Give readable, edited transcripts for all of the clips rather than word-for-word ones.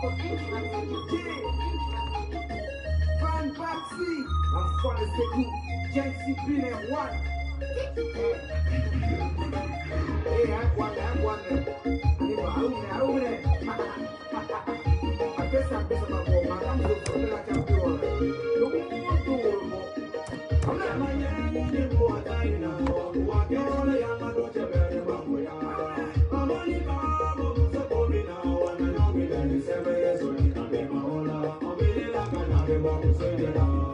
Van Baxi, I'm falling to you. Jency Green and one. Hey, I'm one. I guess I'm busy about my I'm so funny like I'm doing. Look at you. I'm not my young boy. I know. What you're all young, I don't have very much. I'm only so for me now, and I know me that it's 7 years old. I'm in my own. I'm really like I'm not able to say it now.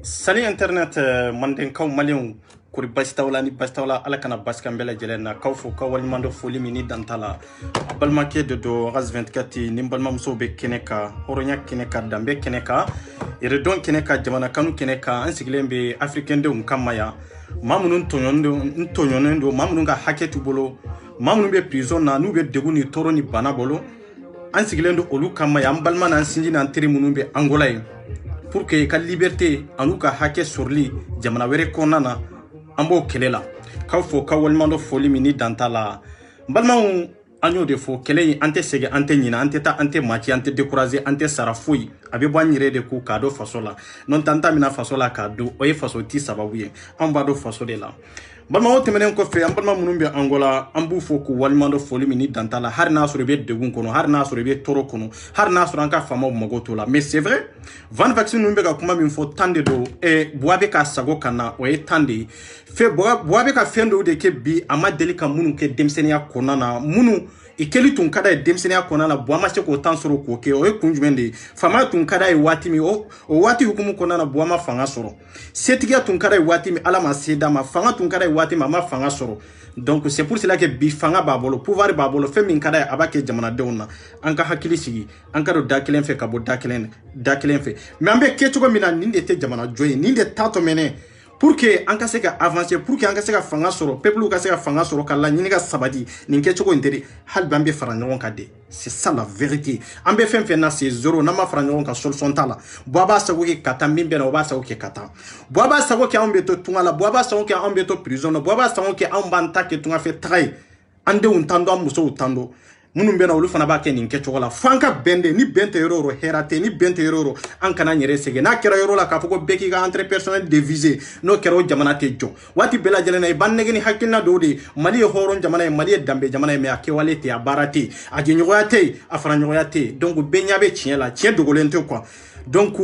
Salut internet manden kaw malion kuri bastawla ni bastawla ala kana baskambela jelena kawfo kawal mando foli mini dantala balmake de do raz 24 ni balma muso be keneka horonya keneka dambe keneka ire don keneka jamana kanu keneka ansiglembe africain de unkamaya mamunun tonyondo mamunun ga haketu bolo mamunun be prison na nu be deguni toro ni bana bolo ansiglendo olu kamaya balma na sinji na antiri munun be angola pour que ka liberté anuka hake surli jamana were konana ambo kelela kawfo kawalmando foli mini dantala balmaw anyo de fo kele ante sege ante nyina ante ta ante maki ante décourager ante sarafui abe boanyire de ku kado fasola non tanta mina fasola kado oye faso ti sababuye ambado faso de la balmaw temenen ko fe ambalma munumbe angola ambu fo ku walmando foli mini dantala har na suru be degun kono har na suru be toro kono har na suru anka fama mogotola mais c'est vrai van vaccine numbe ka kuma min fo tande do e boabe ka sago kana oye tande fe boabe ka fendo de ke bi ama delika munu ke demsenia konana munu ikeli tun kada demsenia konana boama se ko tansoro ko ke oye kunjumende fama tun kada wati mi o wati hukumu konana boama fanga soro setigia tun kada wati mi ala ma seda ma fanga tun kada wati ma fanga soro donc c'est pour cela que bi fanga babolo pouvoir babolo fe min kada abake jamana deuna anka hakili sigi anka do dakelen fe kabo dakelen fe mais ambe kechugo mina ninde te jamana joye ninde tato mene pour que anka se ka avancer pour que anka se ka fanga soro peuple ka se ka fanga soro kala nyini ka sabadi ninke chugo nderi hal bambe faranyon ka de c'est ça la vérité ambe fen na c'est zéro na ma faranyon ka solution tala boaba sago ke kata mimbe na oba sago ke kata boaba sago ke ambe to tungala boaba sago ke ambe to prison boaba sago ke ambanta ke tunga fe trai ande untando amuso utando munun bena olu fana ba ke nin ke chogola fanka bende ni bente yororo herate ni bente yororo an kana nyere sege na kera yoro la ka foko beki ga entre personnel divisé no kero jamana te jo wati bela jelena banne geni hakilna dodi mali horon jamana mali dambe jamana me ake walete abarati aje nyoyate afara nyoyate donc benyabe chien la chien dogolente quoi donc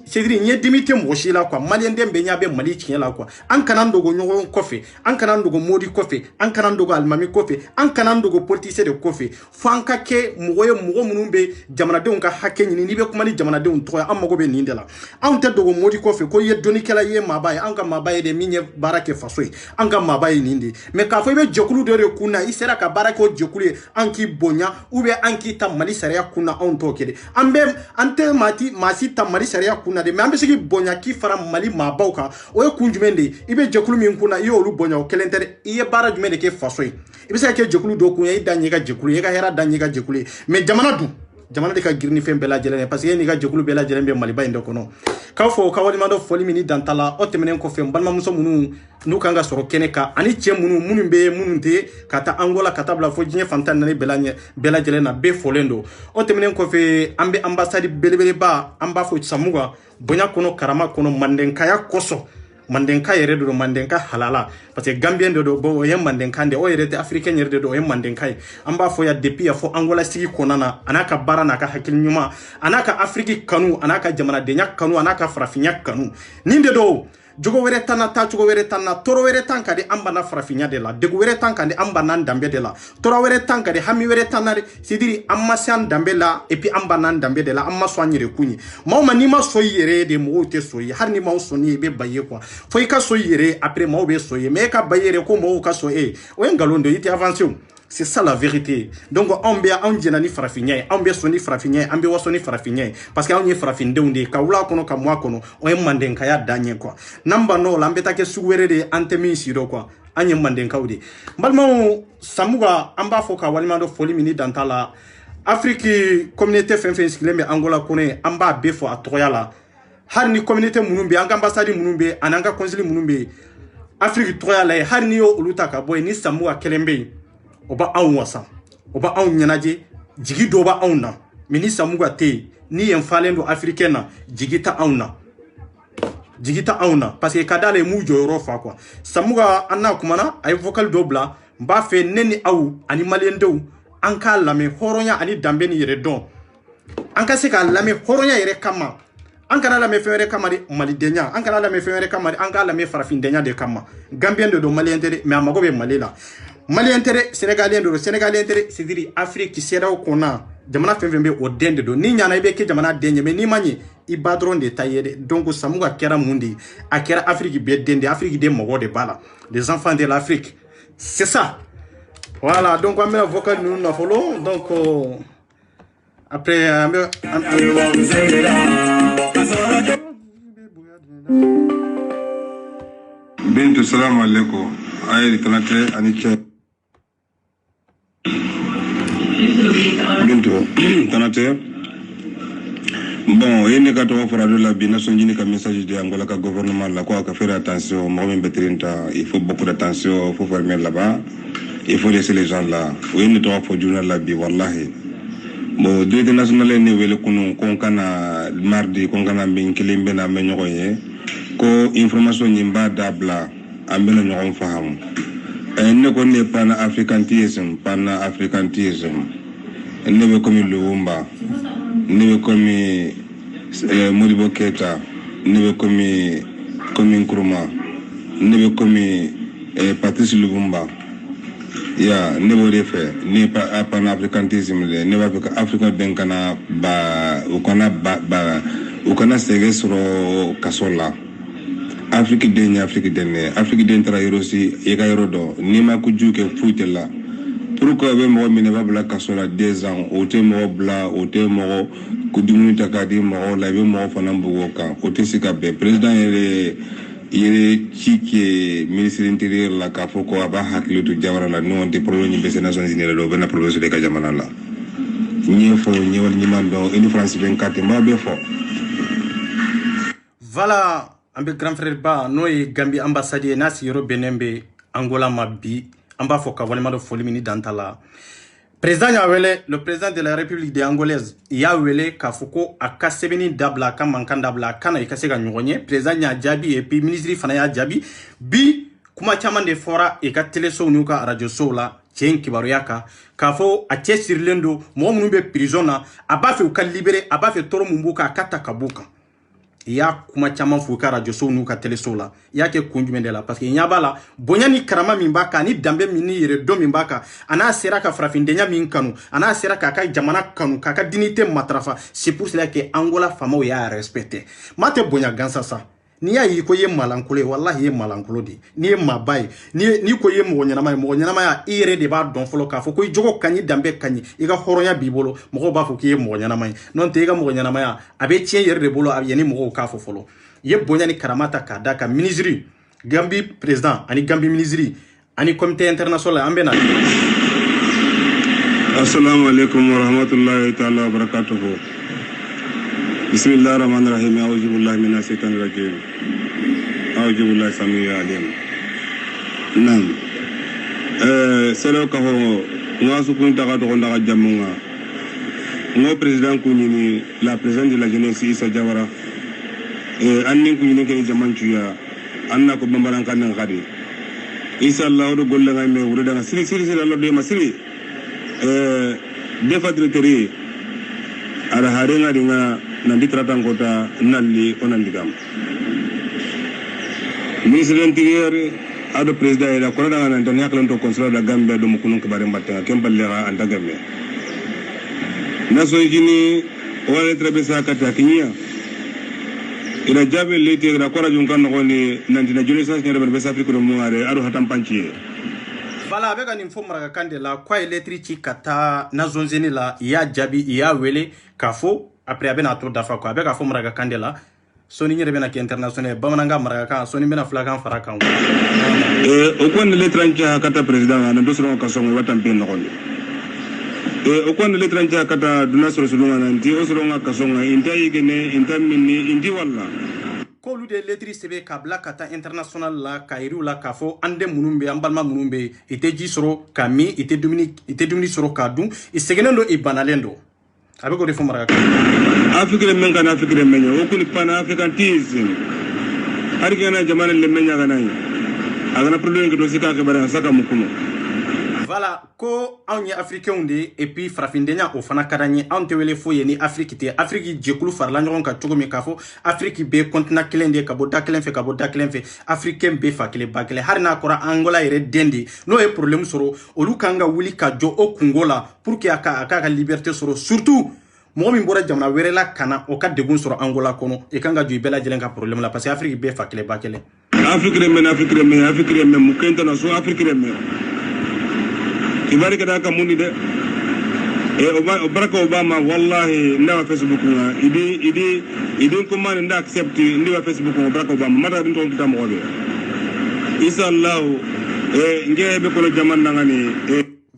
c'est dire ni dimité mo la quoi malien dem be nya be mali tien la quoi an kanan dogo nyogo kofe an kanan dogo modi kofe an kanan dogo almami kofe an kanan dogo politicien de kofe fanka ke moye mogo munumbe jamana de ka hakke ni be kuma ni jamana de to ya amago be ni ndela an te dogo modi kofe ko ye doni kala ye mabaye an ka mabaye de minye barake fasoy an ka mabaye ni ndi mais ka fo be jokulu de kuna isera ka barake o jokulu anki bonya ou bien anki ta mali sariya kuna on to kede ambe ante masi ta mali sariya kuna de mais ambe sigi bonya ki fara mali mabauka o e kunjumende ibe jekulu min kuna iyo lu bonya o kelentere iye bara jumende ke fasoy ibe sa ke jekulu do kunya idanye ga jekulu ye ga hera danye ga jekulu mais jamana de ka girni fen bela jelene parce que ni ga jekulu bela jelene be mali ba inde kono ka fo ka wali mando foli mini dantala o temenen ko fen balma muso munu nu kanga soro keneka ani che munu be munu te kata angola kata bla fo jinye fantan nani bela jelena be folendo o temenen ko fe ambe ambassade belebele ba amba fo samuga bonya kono karama kono mandenkaya koso mandenka yere do mandenka halala parce que gambien do bo yem mandenka de o yere te africain yere do yem mandenka amba fo ya depuis ya fo angola sigi konana anaka barana ka hakil nyuma anaka afriki kanu anaka jamana de nyak kanu anaka farafinya kanu ninde do jogo were tanna ta jogo were tanna toro were tanka de amba na farafinya de la de were tanka de amba nan dambe de la toro were tanka de hami were tanna sidiri amma san dambe la et puis amba nan dambe de la amma soignere kunyi ma ni ma soyere de mo te soyi har ni ma soni be baye quoi foi ka soyere après ma be soyi mais ka bayere ko mo ka soye o ngalondo iti avancer. C'est ça la vérité. Donc on jenani farafinya, on be soni farafinya, on be wasoni farafinya parce que on y farafinde unde ka wula kono ka mwa kono o yem mandenka ya danye quoi. Namba no lambeta ke suwere de antemi siro quoi. Anye mandenka ude. Mbalmo samuga amba foka walimando foli mini dantala Afrique communauté fenfen skileme Angola kone amba befo atoyala. Har ni communauté munumbe anga ambassade munumbe ananga conseil munumbe Afrique toyala har ni yo uluta ka boy ni samuga kelembe oba an wasa oba an nyanaje jigi doba an na minisa muga te ni en falendo africaine jigita an na parce que kadale mu joro fa quoi samuga anna kumana ay vocal dobla mba fe neni awu ani malendo anka lame horonya ani dambeni yere don anka se ka lame horonya yere kama anka lame fere kama mali denya anka lame fere kama anka lame farafin denya de kama gambien de do mali intere mais amago be malela Mali intérêt, Sénégalien de Sénégalien intérêt, c'est dire Afrique qui sera au Kona, jamana fenfembe o dende do ni nyana ibe ke jamana denye me ni manye I badron de taillé donc samuga kera mundi a kera Afrique be dende Afrique de mogo de bala les enfants de l'Afrique c'est ça voilà donc on met un vocal nous na follow donc après bintu salam alaikum ay tanate aniche bintu tanate bon yene ka to fara de la bina sonjini ka message de Angola ka gouvernement la quoi ka faire attention moi même betrinta il faut beaucoup d'attention il faut fermer là-bas il faut laisser les gens là yene to fo journal la bi wallahi bon deux national ne wele kunu kon kana mardi kon kana bin kilimbe na me nyoye ko information nyimba dabla ambena nyogon faham ne ko ne pan-africanisme ne be komi Lumumba ne be komi Modibo Keita ne be komi Nkrumah ne be komi Patrice Lumumba ya ne bo refe ne pan-africanisme ne ba ka Africa benkana ba ukana sege soro kasola Afrique den tra yosi ega yorodo ni ma ku juke fuitela pourquoi be mo mine babla kasola 2 ans o te mo bla o te mo ku dimuni takadi mo la be mo fana mbugo kan o te sika be président yere chiki ministre intérieur la ka foko aba hakilo to jawara la non de problème be Nations Unies do bena problème de ka jamana la ñe fo ñewal ñi mando une France 24 ma be fo voilà ambe grand frère ba noy Gambie ambassade nasi yoro benembe Angola mabi amba foka walima do foli mini dantala président yawele le président de la République de Angolaise yawele ka foko akasebeni dabla kamankanda dabla kana ikasega nyogonye président nya jabi et puis ministre fana ya jabi bi kuma chama de fora e ka télé so nuka radio so la cɛ kibaruya kan k'a fɔ a cɛ sirilen don mɔgɔ minnu bɛ prison na a b'a fɛ u ka libérer a b'a fɛ tɔɔrɔ min b'u kan a ka ta ka b'u kan i y'a kuma caman f'u ka radio sow n'u ka télésow la i y'a kɛ kun jumɛn de la parce que ɲa b'a la bonya ni karama min b'a kan ani danbe min ni yɛrɛ dɔn min b'a kan a n'a sera ka farafindenya min kanu a n'a sera k'a ka jamana kanu k'a ka dignité matarafa c'est pour cela que Angola faamaw y'a respecté maa tɛ bonya gansa sa n'i y'a ye ko i ye malankolo ye wallahi i ye malankolo de n'i ye maaba ye n'i ko i ye mɔgɔ ɲɛnama ye i yɛrɛ de b'a dɔn fɔlɔ k'a fɔ ko i jogo ka ɲi danbe ka ɲi i ka hɔrɔnya b'i bolo mɔgɔw b'a fɔ k'i ye mɔgɔ ɲɛnama ye n'o tɛ i ka mɔgɔ ɲɛnamaya a bɛ tiɲɛ yɛrɛ de bolo yanni mɔgɔw k'a fɔ fɔlɔ i ye bonya ni karama ta k'a da ka ministre Gambie président ani Gambie ministre ani comité international an bɛ na. Assalamu alaikum wa rahmatullahi ta'ala wa barakatuhu. Bismillahir rahmanir rahim. A'udzu billahi minash shaitanir rajim. A'udzu billahi samiyil alim. Nam. Selo ka ho ngasu kun ta ka to ndaka jamunga. Ngo président kunini la présidente de la jeunesse Issa Jawara. Annin kunini ke jaman tuya. Anna ko bambaran kan ngadi. Issa Allah do golle ngai me wuro daga siri Allah de masiri. Defa directeur ara harenga dinga nandi tratan kota nalli onandigam ministre intérieur ado président ila ko daga nan tan yaklan to consulat da Gambia do mukunun ko bare mbatta kemballe anda gamme naso jini wala trabe sakata kinya ila jabe lete da ko rajun kan no ni nandi na jeunesse ni be Afrique do mo ngare ado hatam panci Voilà, avec un info maraga kande la quoi électrique kata na zonzeni la ya jabi ya wele kafo après abena to dafa ko avec afo maraga kande la soni nyere bena ki international bamananga maraga kan soni bena flagan faraka o kon l'étranger kata président na dosro ka songo watam ben no kon o kon l'étranger kata duna soro sulunga nanti o soro ka songo inta yigene inta minni indi walla kolu de lettre sebe kabla kata international la kairu la kafo ande munumbe ambalma munumbe ite ji soro kami ite dumini soro kadun isegenendo ibanalendo abe ko defo maraga afrique men kan afrique men o kuni pan africanisme arigana jamana le men nyaga nay agana problème ko sika ke bara saka mukuno voilà ko on est africain de et puis frafindenya o fana kadanye on te wele foye ni afrique te afrique jekulu farla nyon ka tugo mi kafo afrique be continent klende ka boda klen fe africain be fa kle bakle harina kora angola ire dendi no e problème soro olu kanga wuli ka jo o kungola pour que aka liberté soro surtout mo min bora jamna werela kana o ka degun soro angola kono e kanga jo bela jelen ka problème la parce que afrique be fa kle bakle afrique men mukenta na so afrique men ibari kada ka muni de Barack Obama wallahi ndawa Facebook nga idi ko man nda accept ndiwa Facebook nga Barack Obama mata din to kita mo be inshallah ngebe ko jaman ngani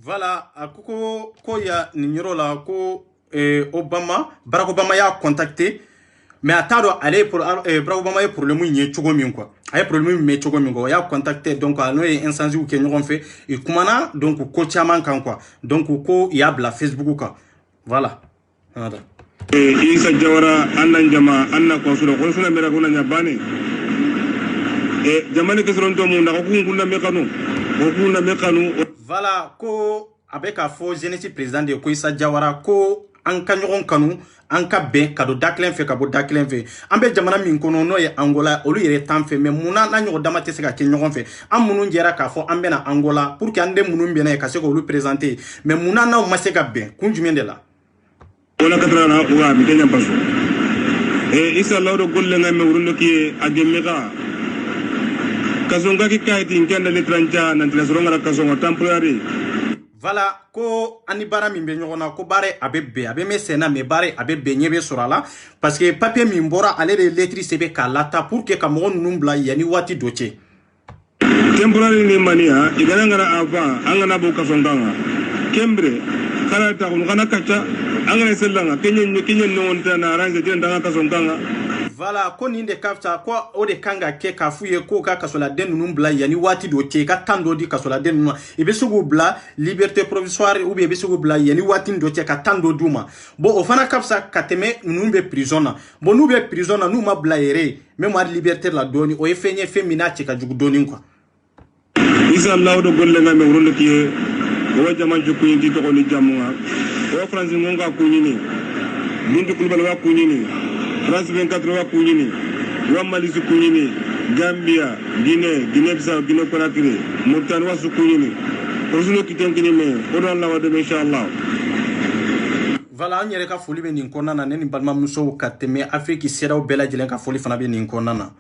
voilà akuko ko ya ninyoro la ko Barack Obama ya contacté mais atado aller pour Barack Obama ya problème ni chogo min quoi ay problème me chogo min go ya contacté donc no e incendie ou ke ñogon fait et kumana donc ko chaman kan quoi donc ko ya bla Facebook quoi voilà nada Issa Jawara annan jama anna consul ko suna mera ko na nyabane jamane ke soron to mu na ko kunna me kanu voilà ko avec a faux jeunesse président de ko Issa Jawara ko an ka ɲɔgɔn kanu an ka bɛn ka don da kelen fɛ ka bɔ da kelen fɛ an bɛ jamana min kɔnɔ n'o ye Angola olu yɛrɛ tan fɛ mais munna n'a ɲɔgɔn dama tɛ se ka kɛ ɲɔgɔn fɛ an minnu jɛra k'a fɔ an bɛna Angola pour que an den minnu bɛna ye ka se k'olu présenter mais munna n'aw ma se ka bɛn kun jumɛn de la wala katra na uga mi kenya baso Issa lawdo golle ngame wurundo ki agemeka kasonga ki kaiti nkenda letranja na tlasronga la kasonga temporary voilà ko ani bara min be ɲɔgɔnna ko bare abe me sena me bare abe be ɲɛ be sɔrɔ a la parce que papier min bɔra ale de lettre sɛbɛn k'a lata pour que ka mɔgɔ ninnu bila yanni waati dɔ cɛ temporary ni mania igana ngara avant angana bo kasonga kembre kala ta ko kana kacha angana sellanga kenyen no onta na range jenda kasonga voilà ko nin de kafta ko o de kanga ke ka fuye ko ka kasola den nunun bla yani wati do che ka tando di kasola den nunun e be sugu bla liberté provisoire ou bien be sugu bla yani wati do che ka tando duma bo o fana kafsa ka teme nunun be prison na bo nu be prison na nu ma bla yere même ma liberté la doni o e fenye femina che ka jugu doni quoi Issa Allah do golle ngame wurundo ki o jaman ju kunyiti to ni jamunga o France ngonga kunyini bintu kulbal wa kunyini France 24 wa kunyini wa Mali su kunyini Gambia Guinée Bissau Guinée Conakry Mauritanie wa su kunyini Rosulo kitenkini me odan la wade inshallah. Voilà, on yɛrɛ ka foli bɛ nin kɔnɔna na ne ni balimamusow ka tɛmɛ Afrique seraw bɛɛ lajɛlen ka foli fana bɛ nin kɔnɔna na.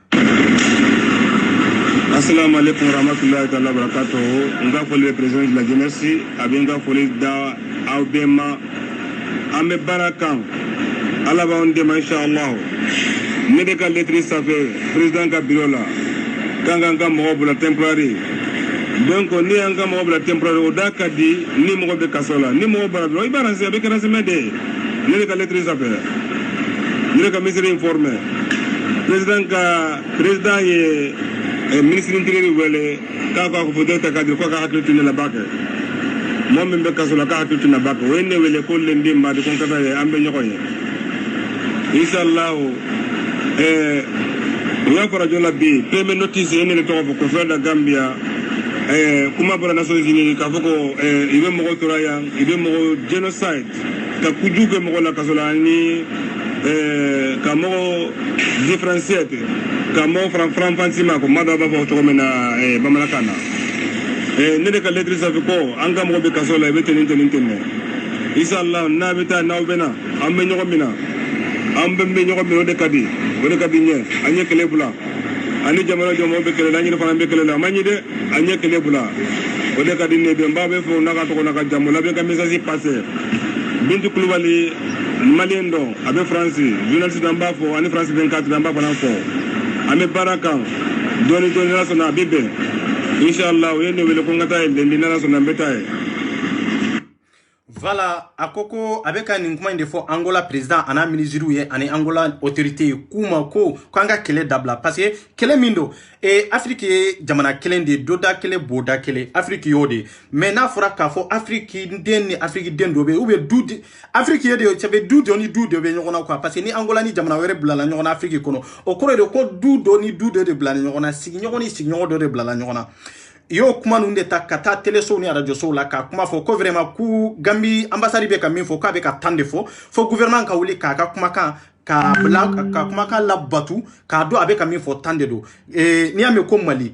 Assalamu alaikum warahmatullahi ta'ala barakatuh. Nga foli président de la jeunesse abi nga foli da awbema ambe barakan ala ba on dema inshallah. Ne de ka lettre ça fait président ka bureau la kanga mo bula temporary. Donc ni anga mo bula temporary o da ka di ni mo be kasola ni mo bala do ibara se be kana se mede ne de ka lettre ça fait. Ne de ka ministre informé. Président ye ministre intérieur wele ka ko fodo ta kadri ko ka hakiltu na bake mom be kasola ka hakiltu na bake wenne wele ko lendi ma de kon kata ambe nyokoye inshallah ya fara jola bi peme notice ene le to ko fer da Gambia kuma bara Nations Unies ka foko ibe mo ko toraya ibe mo genocide ka kujuke mo la kasola ni ka mo differentiate kamo fran fansima ko mada baba to mena bamalakana ne de ka lettre sa ko anga mo be kasola be tenin inshallah na beta na bena ambe nyoko mina ambe me nyoko mi de kadi nye anye kele bula ani jamana jomo be kele nani fana be kele la mani de anye kele bula o de kadi ne be mbabe fo na ka to na ka jamola be ka message passer bintu kulubali maliendo abe France journaliste d'amba fo ani France 24 d'amba fana fo ame barakan doni na sona bibe inshallah yene wele ko ngata e lendi na sona betaye. Voilà, akoko avec un kuma inde fo Angola président ana ministre ye ani Angola autorité kuma ko kanga kele dabla parce que kele mindo et Afrique jamana kele de doda kele boda kele Afrique yode mais na fora ka fo Afrique den dobe ou be doudi Afrique yede chebe doudi oni doudi be nyona quoi parce que ni Angola ni jamana were blala nyona Afrique kono o kore de ko doudo ni doudo de blala nyona sig nyona de blala nyona. Yo kuma nunde ta kata teleso ni radio so la ka kuma fo ko vraiment ku Gambi ambassade be ka min fo ka be ka tande fo gouvernement ka wuli ka kuma ka black ka kuma ka la batu ka do abe ka min fo tande do ni ame ko Mali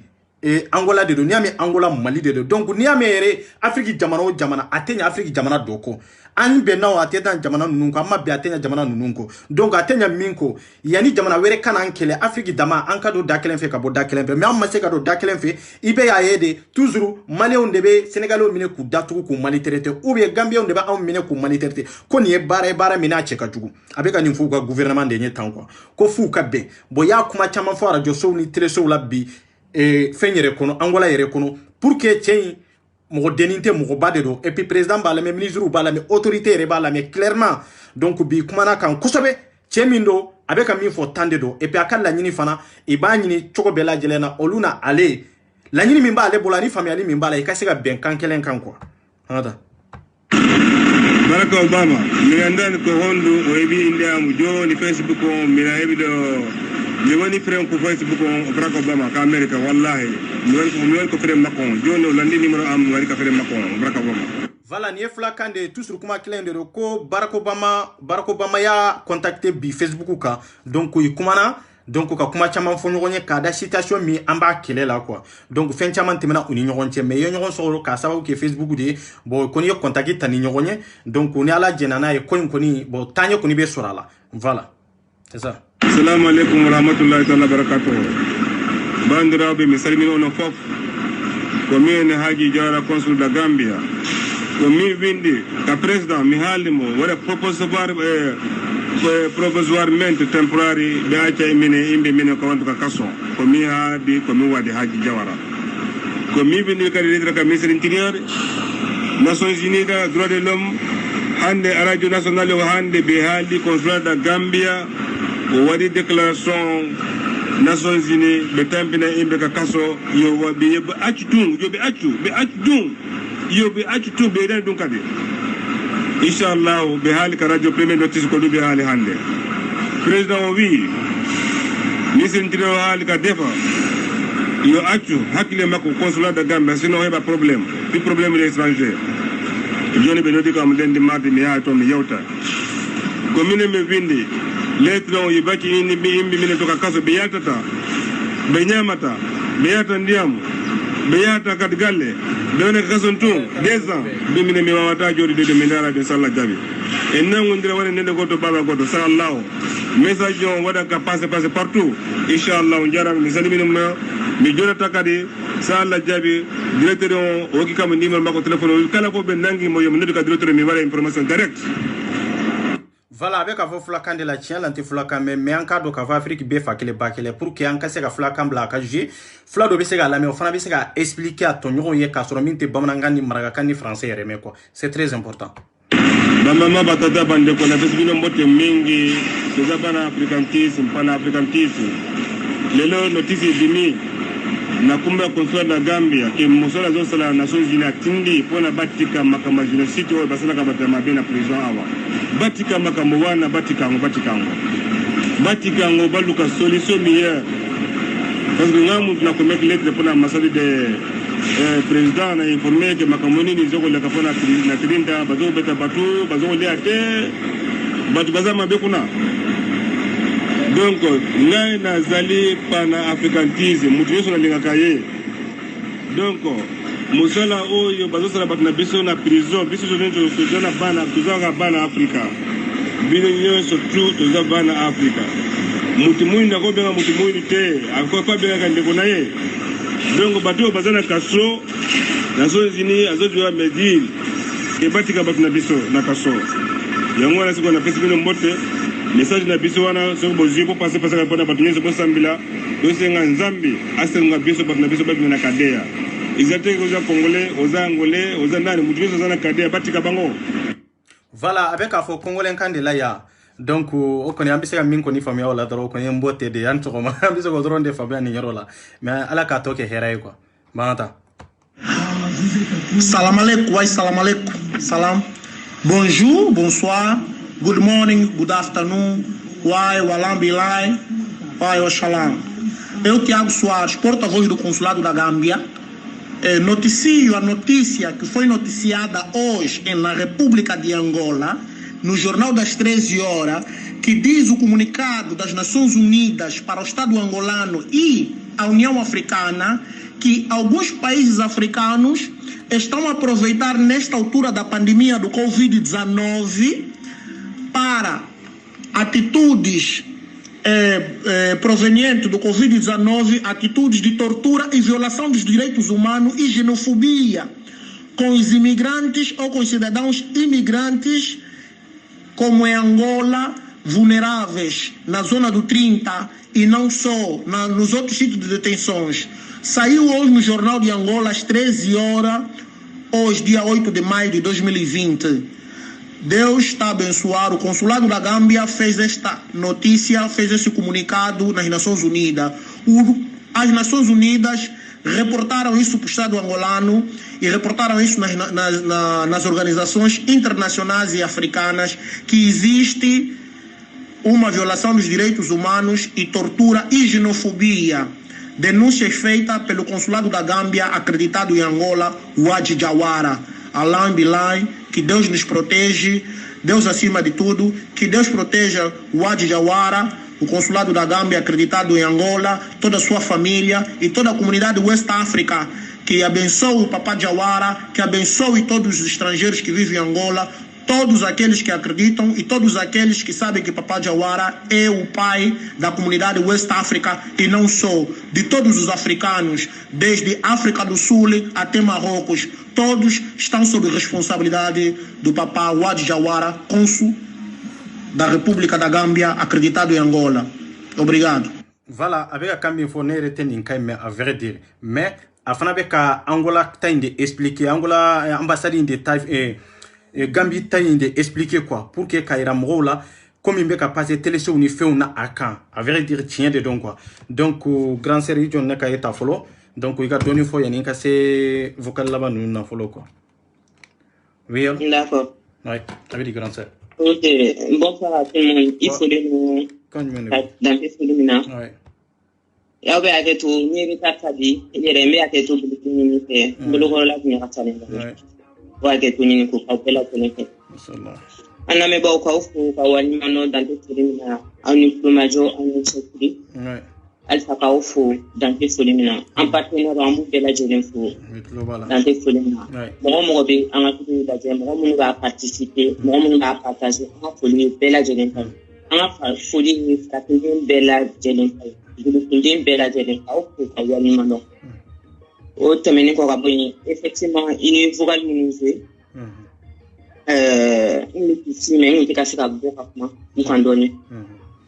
Angola de do ni ame Angola Mali de do donc ni ame ere Afrique jamana atenya Afrique jamana doko an be na ateta jamana nunko amma be atenya jamana nunko donc atenya minko yani jamana were kana ankele Afrique dama anka do dakelen fe ka bo dakelen fe mais amma se ka do dakelen fe ibe ya yede toujours Malien de be Sénégal o mine ku datugu ku Mali traité ou bien Gambien de ba am mine ku Mali traité ko ni bara mina cheka jugu abeka ni fu ka gouvernement de nyetan quoi ko fu ka be bo ya kuma chama fo radio so ni treso la bi fenyere kono Angola yere kono pour que tien mo deninte mo bade do et puis président bala me ministre bala me autorité re bala me clairement donc bi kumana kan kusobe chemindo abeka mi fo tande do et puis akala nyini fana e ba nyini choko bela jelena oluna ale la nyini mimba ale bolani famille mimba la ikasika ben kan kelen kan quoi hada Barack Obama mi andan ko hondu o ebi india mu jo ni Facebook ko mi na ebi do mi woni frem ko Facebook ko Barack Obama ka America wallahi mi won ko frem makon jono landi numéro am wari ka frem makon Barack Obama. Voilà ni fla kande tout sur kuma klende ko Barack Obama ya contacté bi Facebook ka donc i kumana donc ka kuma chama fo nyogonye ka da citation mi amba kele la quoi donc fen chama temena uni nyogonche mais yo nyogon so ka sababu ke Facebook de bo koni yo contacté tani nyogonye donc on ala jenana e koni bo tanyo koni be sorala voilà c'est ça. Assalamu alaikum warahmatullahi ta'ala barakatuh. Bandira be misalmi ono fof ko mi haji jara consul da Gambia ko mi vindi ka president mi halimo wala provisoirement temporary be acha imbe ko wanto ka kaso ko mi habi ko mi wadi haji jawara ko mi vindi ka lidra ka ministre intérieur Nations Unies da droit de l'homme hande radio nationale o hande be hali consulat da Gambia o wadi déclaration Nations Unies be tampina imbe ka kaso yo wabi be achu be den dun kadi inshallah be hali ka radio premier notice ko be hali hande président wi ministre intérieur hali ka defa yo achu hakile mako consulat da Gambia sinon heba problème l'étranger joni be nodi kam lendi mardi mi yaa to mi yewta ko minen mi vindi lettre o yibaki inni bi imbi minen to ka kaso be yaltata be nyamata be yata ndiyam be yata kat galle be wona kaso tun 2 ans be minen mi wawata jodi de mi ndara be salla jabi e nangondira wona nende goto baba goto sallallahu message on wada ka passer partout inshallah on jaram mi salminuma mi jonata kadi salla jabi directeur on o ki kam numéro mako téléphone kala ko be nangi mo yom nedi ka directeur mi wala information direct. Voilà, avec avo flakan de la tien lanti flakan mais en cas do ka va Afrique be fakele bakele pour que en cas se ka flakan bla ka jé fla do be se ga la mais on fana be se ga expliquer à ton yon ye ka soro minte bamanangani maraga kan ni français yere quoi c'est très important. Mama batata bande ko na besbino mbote mingi toza bana africantisme pana africantisme lelo notice dimi na kumba consulat na Gambia ke musala zo sala Nations Unies tindi pona batika makama genocide o basala ka batama be na prison awa batika makamo wana batika ngo baluka solution meilleure parce que ngamu na ko mettre lettre pona masali de président na informé que makamoni ni zoko la kafona na trinta bazo beta batu bazo le ate batu bazama be kuna donc ngai na zali pana africantisme mutu yeso na linga kaye donc musala oyo bazo sala batu na biso na prison biso zonjo sojana bana tuzanga bana Afrika bino nyonso tu toza bana Afrika mutu mwinda ko benga mutu mwindi te akwa benga kande kuna ye donc bato bazana kaso Nations Unies azojua medil e batika batu na biso na kaso yango na siko na pesibino mbote message na biso wana so bozi po passer ka pona batu nyeso bo sambila do senga nzambi asenga biso batu na biso batu na kadea exactement ko za congolais oza angolais oza ndani mutu nyeso zana kadea batika bango. Voilà, avec afo congolais kandela ya donc o koni ambise ka min koni famia wala daro koni mbote de anto ma ambise ko dronde famia ni yorola mais ala ka toke heray quoi banata. Salam alaikum, salam. Bonjour, bonsoir, good morning, good afternoon, walambilai, oxalá. Eu, Tiago Soares, porta-voz do Consulado da Gâmbia, noticio a notícia que foi noticiada hoje na República de Angola, no Jornal das 13 horas, que diz o comunicado das Nações Unidas para o Estado angolano e a União Africana que alguns países africanos estão a aproveitar nesta altura da pandemia do Covid-19 para atitudes provenientes do Covid-19, atitudes de tortura e violação dos direitos humanos e xenofobia com os imigrantes ou com os cidadãos imigrantes, como em Angola, vulneráveis na zona do 30 e não só, nos outros sítios de detenções. Saiu hoje no Jornal de Angola às 13 horas, hoje dia 8 de maio de 2020. Deus está a abençoar. O Consulado da Gâmbia fez esta notícia, fez esse comunicado nas Nações Unidas. As Nações Unidas reportaram isso para o Estado angolano e reportaram isso nas organizações internacionais e africanas, que existe uma violação dos direitos humanos e tortura e xenofobia. Denúncias feitas pelo Consulado da Gâmbia, acreditado em Angola, Wadji Jawara. Alain Bilai, que Deus nos protege, Deus acima de tudo, que Deus proteja Wadji Jawara, o Consulado da Gâmbia, acreditado em Angola, toda a sua família e toda a comunidade West África, que abençoe o Papá Jawara, que abençoe todos os estrangeiros que vivem em Angola, todos aqueles que acreditam e todos aqueles que sabem que Papá Jawara é o pai da comunidade West África e não só, de todos os africanos, desde África do Sul até Marrocos, todos estão sob responsabilidade do Papá Wadji Jawara, cônsul da República da Gâmbia, acreditado em Angola. Obrigado. Voilà, avec la Gambie, il faut ne retenir quand même à vrai dire. Mais, afin avec Angola, t'as expliqué, Angola, ambassade de taille, Gambie, t'as expliqué quoi, pour que Kaira Mrola, comme il m'a passé télévision, on fait un akan, à vrai dire, tiens de donc quoi. Donc, grand série, on n'a qu'à être follow. Donc, il a donné fois, il y a un cassé vocal là-bas, nous n'avons follow quoi. Oui, d'accord. Oui, avec des grands sœurs. Ok, bonsoir à tout le monde. Il faut nous dans les féminins. Il y a tout, il y a tout, il y a tout, il y a tout, wa ke to ni ko ka bela ko ne inshallah ana me ba ko fu ka wani mano dans te solimina ani plumajo ani chekri ouais alpha ka fu dans te solimina en partenaire ambu bela jelen fu dans te solimina mo be anga tu da je mo ga participer mo ga partager anga foli bela jelen anga foli ni stratégie bela jelen du bela jelen fu ka wani mano o temeni ko ka boyi effectivement il est vocal minimisé une petite mais qui casse la boue comment il quand donner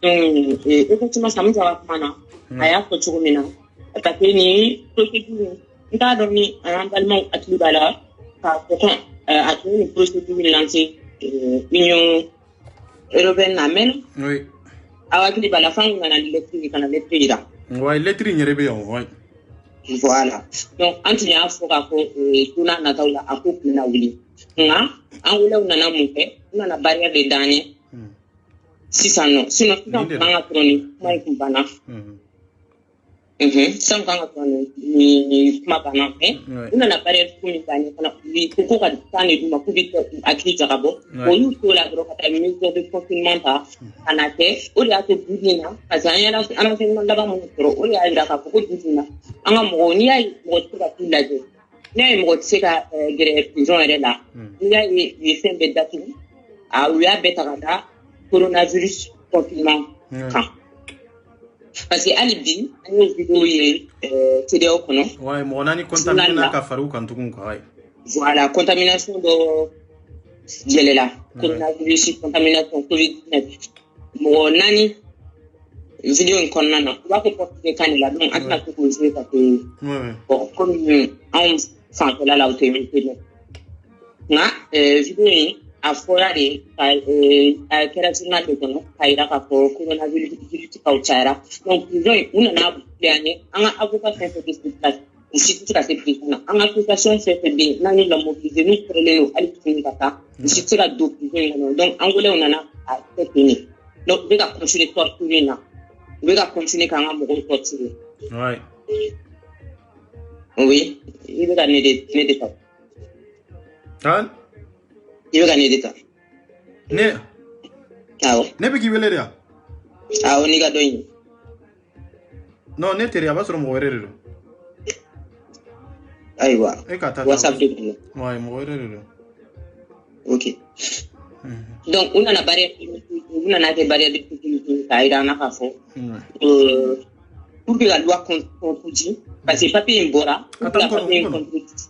donc effectivement ça me va comment aya ko chumina parce que ni procédure nda doni normalement atlu bala ka ko atlu ni procédure lancée union européenne amen oui awakili bala fangu na lettre kana lettre ira ouais lettre ni rebe ouais voilà donc antini afoka ko tuna na taula akoko na wuli nga angula unana muke unana barrière de dernier sisano sinon kanga troni mai kumbana sam kanga troni ni kumabana unana barrière kumi tani kana kuko ka tani duma kubito akita kabo oyu to la gro kata mesure de confinement ta anate uri ato budina azanya ana finna ndaba mu tro uri ayira ka kuko budina anga mo ni ay mo tuba tulaje ne mo tseka gere prison ere la ni ay yi sembe datu a uya betakada coronavirus confinement parce que alibi ani vidéo yi TDO kono ouais mo nani contamination ka faru kan tukun ko ouais voilà contamination do jelela coronavirus contamination covid-19 mo nani vidéo in konna na ba ko porter kanila donc atna ko jouer parce que bon comme on sent que la autorité na vidéo a fora de a kera journal de kono kaira ka ko coronavirus ka uchara donc prison una na yani anga avocat fait de spectacle ici tout à fait prison anga application fait de nani la mobiliser nous prélève ali fini kata ici tout la do prison donc angolais on en a fait fini donc de ka continuer torturer na we ga continuer quand on va torturer ouais oui il va gagner des temps hein il va gagner des temps ne awo ne be ki wele dia awo ni ga doyin non ne tere abasoro mo werere aywa e ka ta whatsapp de ouais mo werere ok donc on a la barrière des de sécurité kaira na kafo pour que la loi contredit parce que papier mbora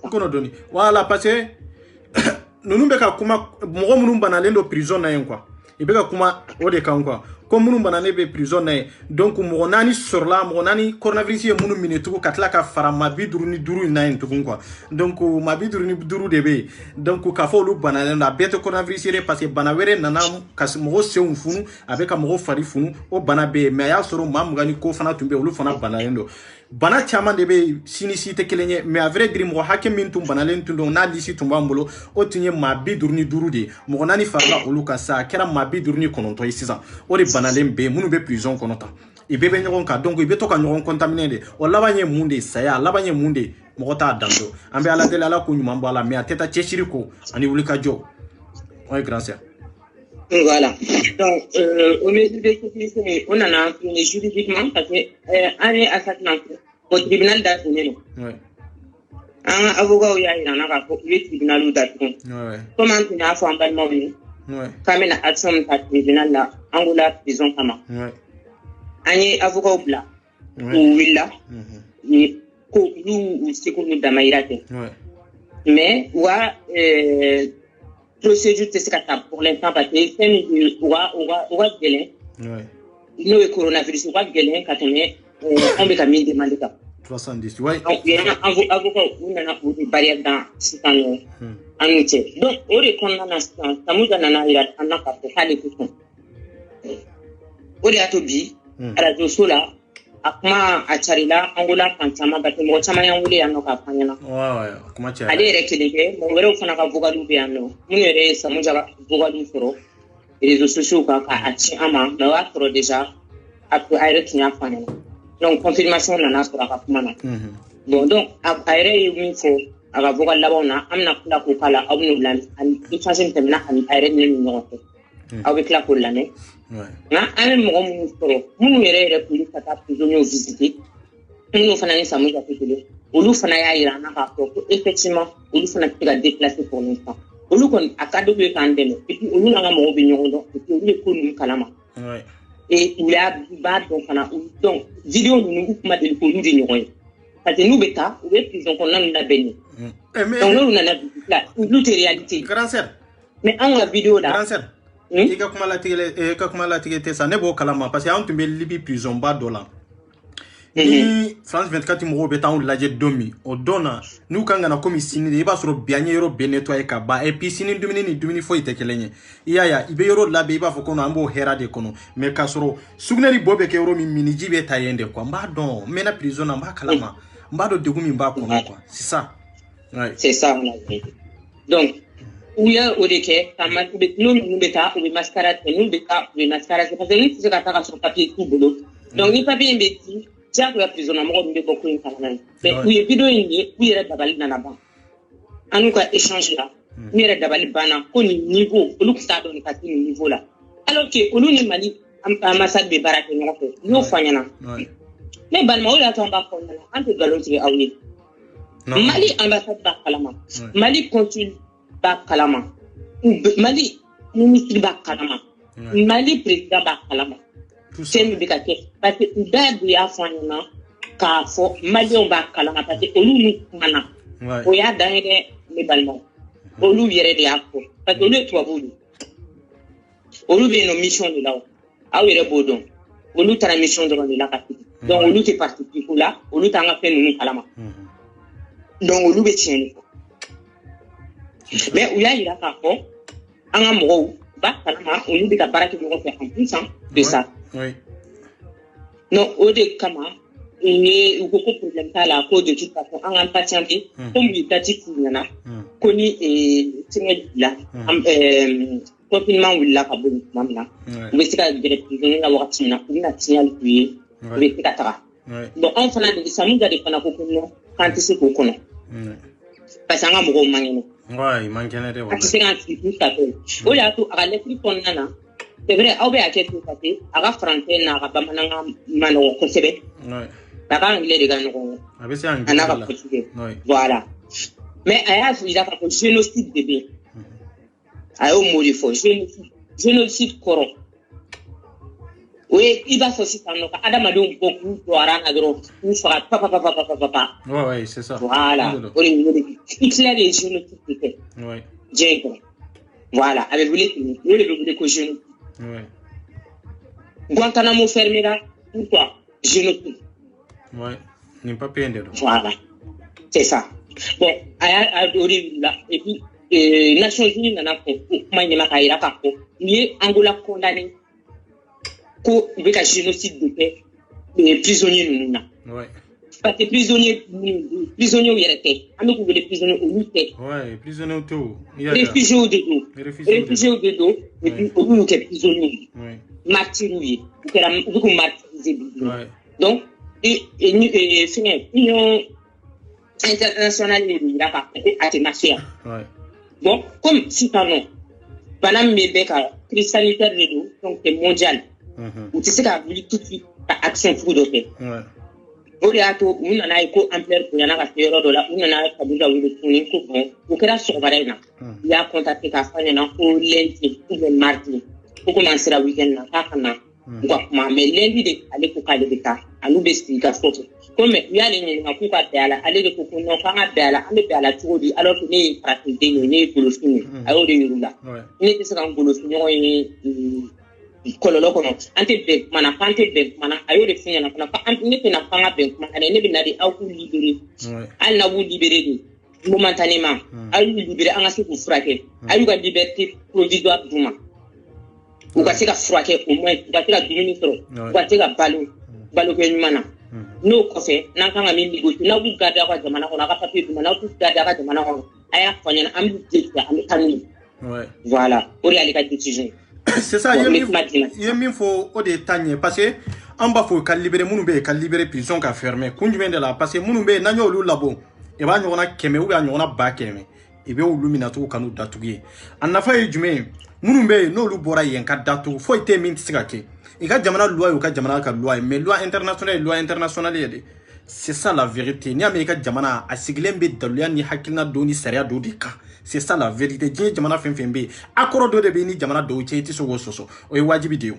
kono doni voilà parce que nous beka kuma mo munum banalendo prison na yen quoi ibeka kuma ode kan quoi comme munum banane be prison na donc mo nani sur la mo nani coronavirus ye munum minetu katla ka fara mabiduru ni duru na yen tukun quoi donc mabiduru ni duru debe donc ka fo lu banale na bete coronavirus ye parce que banawere nana kas mo se unfunu abeka mo fari funu o banabe me ya soro mamugani ko fana tumbe olu fana banalendo bana chama de be sinisi te kelenye mais à vrai dire mo hakem min tum banalen tum na lisi tum bambolo o tinye mabiduru ni duru de mo nani farla olu ka sa kera mabiduru ni kononto isiza o de banalen be munu be prison konota ibe be nyon ka donc ibe to ka nyon contaminé de o labanye munde saya labanye munde mo ta dando ambe ala de la ko nyuma mbala mais ateta cheshiri ko ani wulika jo ouais grand sœur voilà donc au milieu de sécurité on en a fini juridiquement parce que année assassinat au tribunal d'Athènes ouais un avocat ya ina na ka ko le tribunal d'Athènes ouais comment tu n'as pas emballement oui ouais kamena action ta tribunal la angula prison kama ouais ani avocat bla ou willa ni ko lu secours d'amairate ouais mais wa procédure tescata pour l'instant parce que c'est une roi gelen ouais nous le coronavirus roi gelen quand on be kamine demander ça 310 ouais donc il y a un avocat on a une barrière dans sitano anute donc au reconnaît na samuza na ira anaka ko hali ko ori atobi ala josola akuma acharila angola kantama bate mo chama yangule yano ka fanyana ouais kuma cha ale rekeleke mo wero fana ka vogalu be yano munere samuja ka vogalu foro réseaux sociaux ka achi ama na wa foro déjà après ayre tinya fanyana donc confirmation na na sura ka kuma na bon donc ayre yumi fo aga vocal labona amna kula ko kala abnu lan an ifase temna an ayre ni nyoto avec la ko lané na ame mo mu soro munu yere police kata prisonnier visiter munu fana ni samu capitule olu fana ya ira na ka ko effectivement olu fana tiga déplacer pour l'instant olu kon akado be kan deme et puis olu nga mo bi nyondo et puis olu ko num kalama et il y a bas donc vidéo nous kuma de ko ndi nyoy parce que nous beta ou be prison qu'on na béni donc nous na la l'autre réalité grand sœur mais en la vidéo là grand sœur il ka kuma la tigele ça ne bo kalama parce que on tombe libi prison ba dola ni France 24 mo beta on la jet domi o dona nous kanga na komi sini e ba soro bianye yoro be nettoyer ka ba et puis sini dumini fo ite kelenye iya ibe yoro la be ba fo kono ambo hera de kono mais ka soro sugneri bobe ke yoro mi miniji be tayende quoi mba don mena prison mba kalama mba do degumi mba kono quoi c'est ça c'est ça on a dit donc ouya odeke kama nous beta ou mascarade nous beta ou mascarade parce que ni c'est ka sur papier tout boulot donc ni papier mbeti tiens que la prison a mort de beaucoup in Canada mais oui vidéo ni oui era dabali na ba anu ka échange là ni era dabali bana ko ni niveau olu ka don ka ni niveau là alors que olu ni mali ambassade be barake no ko no fanyana mais ban ma wala to ba ko na ante galotri awni mali ambassade ba kalama mali consul ba kalama mali ministre ba kalama mali président ba kalama c'est mi bika ke parce que dadu ya fanyana ka fo malion ba kalama parce que olu ni mana o ya daire ni balma olu yere de akko parce que olu to bolu olu be no mission de là a yere bodon olu tara mission de la capitale donc olu te participer pour là olu tanga fait nous kalama donc olu be tieni mais uya ira ka ko anga mo ba kalama olu bika baraki mo fait en plus de ça non au de kama il y a beaucoup de problèmes à cause de toute façon en patienté comme il tati fouillana koni et tingé là confinement ou là ka bon mamla ou be sika directement la wakati na ina signal puis ou be sika tara bon on fana de samu ga de fana ko kono quand c'est ko kono parce que anga mo mangene ouais mangene de wala c'est quand c'est ça o ya to ala lettre konnana c'est vrai au be aketu parce aga français na ga bamananga mano ko sebe ouais daga anglais de gano avec ça anglais ana ga portugais voilà mais aya il a fait génocide bébé ayo mori fo génocide koro oui il va aussi ça no adama don beaucoup to arana dro ou fera papa ouais c'est ça voilà Hitler est génocide bébé ouais Django voilà avec vous les que génocide ouais Guantanamo fermé là pourquoi génocide ouais n'est pas payé voilà c'est ça bon à là et puis Nations Unies nana ko manye makaira ka ko ni Angola condamné ko beka génocide de fait les prisonniers nous ouais parce que prisonniers yerete ame ko les prisonniers au lutte ouais prisonniers auto réfugiés au dedo et puis au nous que prisonniers ouais martyrisé que la beaucoup martyrisé donc et union internationale de la partie internationale ouais bon comme si pardon pendant Mebeka crise sanitaire donc c'est mondial ou tu sais qu'a voulu tout de suite action pour d'autres ouais Oriato on en a éco ampleur pour yana ka fero dola on en a ka buja wulu tuni ko bon o kera so barena il a contacté ka fanya na ko lundi ou mardi pour commencer la week-end na ka kana quoi mais lundi de aller ko ka de beta anu besti ka photo comme il y a les gens qui pas là aller de ko no ka nga bela ame bela tuodi alors que ni pratique ni golofini ayo de yurula ni te sera golofini ko ni kololo kono ante be mana ayo de finya na kana ante ne na fanga be mana ne be na di au libéré al na wu libéré ni momentanément ayo libéré anga se ko frake ayo ga liberté provisoire duma ou ka se ka frake au moins ka se ka dumuni soro ka se ka balo ke nyumana no ko fe na kanga mi ligo na wu gada ka jamana ko na ka papier duma na wu gada ka jamana ko aya fanya na am kanu voilà ori ali ka décision c'est ça yemi faut au détail parce que en bas faut libérer munu be libérer prison ka fermer kunjumende là parce que munu be nanyo lu labo e ba ɲɔgɔnna kɛmɛ ou bien a ɲɔgɔnna ba kɛmɛ i bɛ olu minɛ cogo kanu datugu ye a nafa ye jumɛn ye minnu bɛ yen n'olu bɔra yen ka datugu foyi tɛ min tɛ se ka kɛ i ka jamana loi y'u ka jamana ka loi mais loi internationale ye de c'est ça la vérité n'i y'a mɛn i ka jamana a sigilen bɛ daluya ni hakilina dɔ ni sariya dɔ de kan c'est ça la vérité diɲɛ jamana fɛn fɛn bɛ yen accord dɔ de bɛ ni jamana dɔw cɛ i tɛ se k'o sɔsɔ o ye wajibi de ye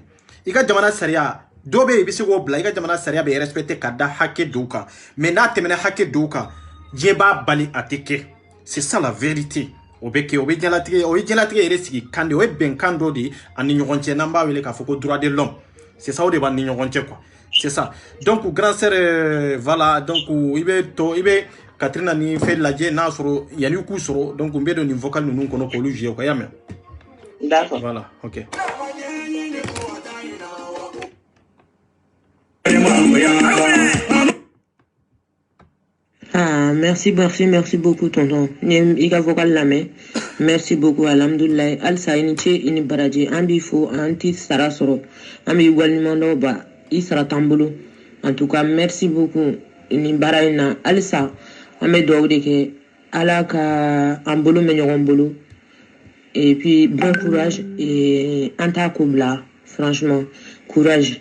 i ka jamana sariya dɔ bɛ yen i bɛ se k'o bila i ka jamana sariya bɛ respecter ka da hakɛ dɔw kan mais n'a tɛmɛna hakɛ dɔw kan diɲɛ b'a bali a tɛ kɛ c'est ça la vérité o bɛ kɛ o bɛ diɲɛlatigɛ yɛrɛ sigi kan de o ye bɛnkan dɔ de ye ani ɲɔgɔn cɛ n'an b'a wele k'a fɔ ko droit de l'homme c'est ça o de b'an ni ɲɔgɔn cɛ quoi c'est ça donc grand sœur voilà donc i bɛ Katrina ni fɛn lajɛ n'a sɔrɔ yanni k'u sɔrɔ donc n bɛ don nin vocal ninnu kɔnɔ k'olu jouer o ka y'a mɛn d'accord voilà ok Ah, merci beaucoup, tonton. Ika vocal lame. Merci beaucoup, alhamdoulilah. Alsa iniche ini baraji. Ambi fo, anti sarasoro. Ambi igualement ba, isra tambolo. En tout cas, merci beaucoup. Ini baraina. Alsa, ambe doudeke. Alaka, ambolo menyorambolo. Et puis, bon courage. Et anta koubla. Franchement, courage.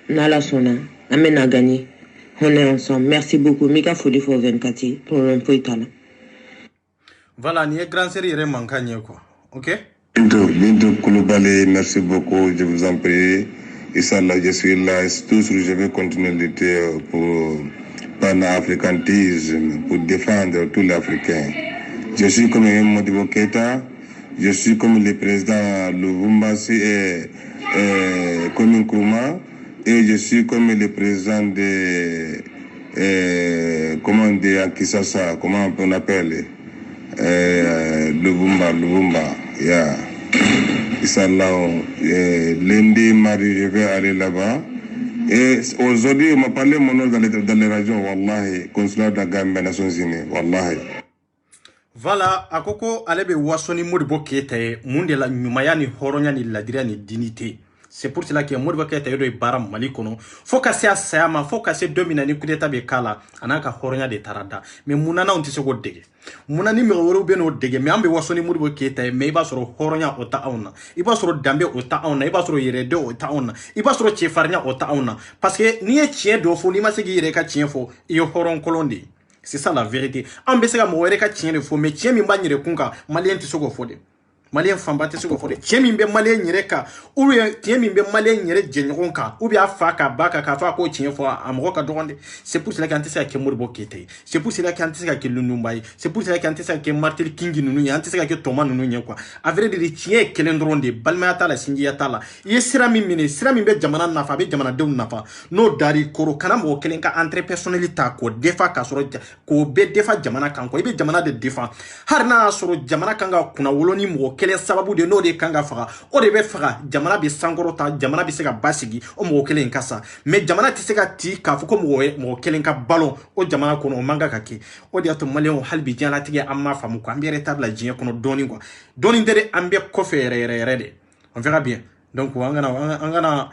Nala sona. Amen a gagné. On est ensemble. Merci beaucoup. Mika Foli for 24 pour un peu talent. Voilà, ni grand série mankagne quoi. OK? Bintou Koulibaly, merci beaucoup, je vous en prie. Inch'Allah, je suis là. Toujours, je vais continuer de lutter pour panafricanisme, pour défendre tous les Africains. Je suis comme Modibo Keïta, je suis comme le président Lubumbashi et Kwame Nkrumah. Et je suis comme le président de comment dire Kisasa, comment on appelle Lubumba, yeah. Inch'Allah, lundi, mardi, je vais aller là-bas. Et aujourd'hui, on m'a parlé mon nom dans les régions, wallahi, consulat de la Gambie, Nations Unies, wallahi. Voilà, akoko alebe wasoni Modibo Keïta munde la nyumaya ni horonya ni ladira ni dignité. C'est pour cela que Modibo Keïta yodo bara Mali kono. Faut casser à Sayama, faut casser 2 minutes ni coup d'état be kala, anaka horonya de tarada. Mais munana on tise go dege. Munani mi woro be no dege, mais ambe wasoni Modibo Keïta mais iba soro horonya ota auna. Iba soro dambe ota auna, iba soro yerede ota auna. Iba soro chefarnya ota auna. Parce que ni e chien do fo ni masegi yereka chien fo, iyo horon kolondi. C'est ça la vérité. Ambe sega mo yereka chien de fo, mais chien mi ba nyere kunka, malien tise go fo de. Malien famba te seko fode tiemi mbe malien nyereka ou bien tiemi mbe malien nyere jenyoka ou bien faka baka ka fa ko tien fo amroka donde c'est pour cela qu'antisa ke Modibo Keïta c'est pour cela qu'antisa ke Lunumbai c'est pour cela qu'antisa ke Martin King nunu ya antisa ke Thomas nunu nya quoi a vrai de tien kelendronde balma ta la sinji ta la ye sirami be jamana nafa be jamana de nafa no dari koro kana mo kelenka entre personnalité ko defa ka soro ko be defa jamana kan ko be jamana de defa harna soro jamana kanga kuna woloni mo kelen sababu de no de kanga faga o de be faga jamana be sangorota jamana be se ka basigi o mo kelen kasa mais jamana ti se ka ti ka fuko mo kelen ka ballon o jamana kono manga kake o de ato malien halbi jana tige amma famu ko ambiere tabla jien kono doni quoi doni ndere ambe ko fere de on verra bien donc angana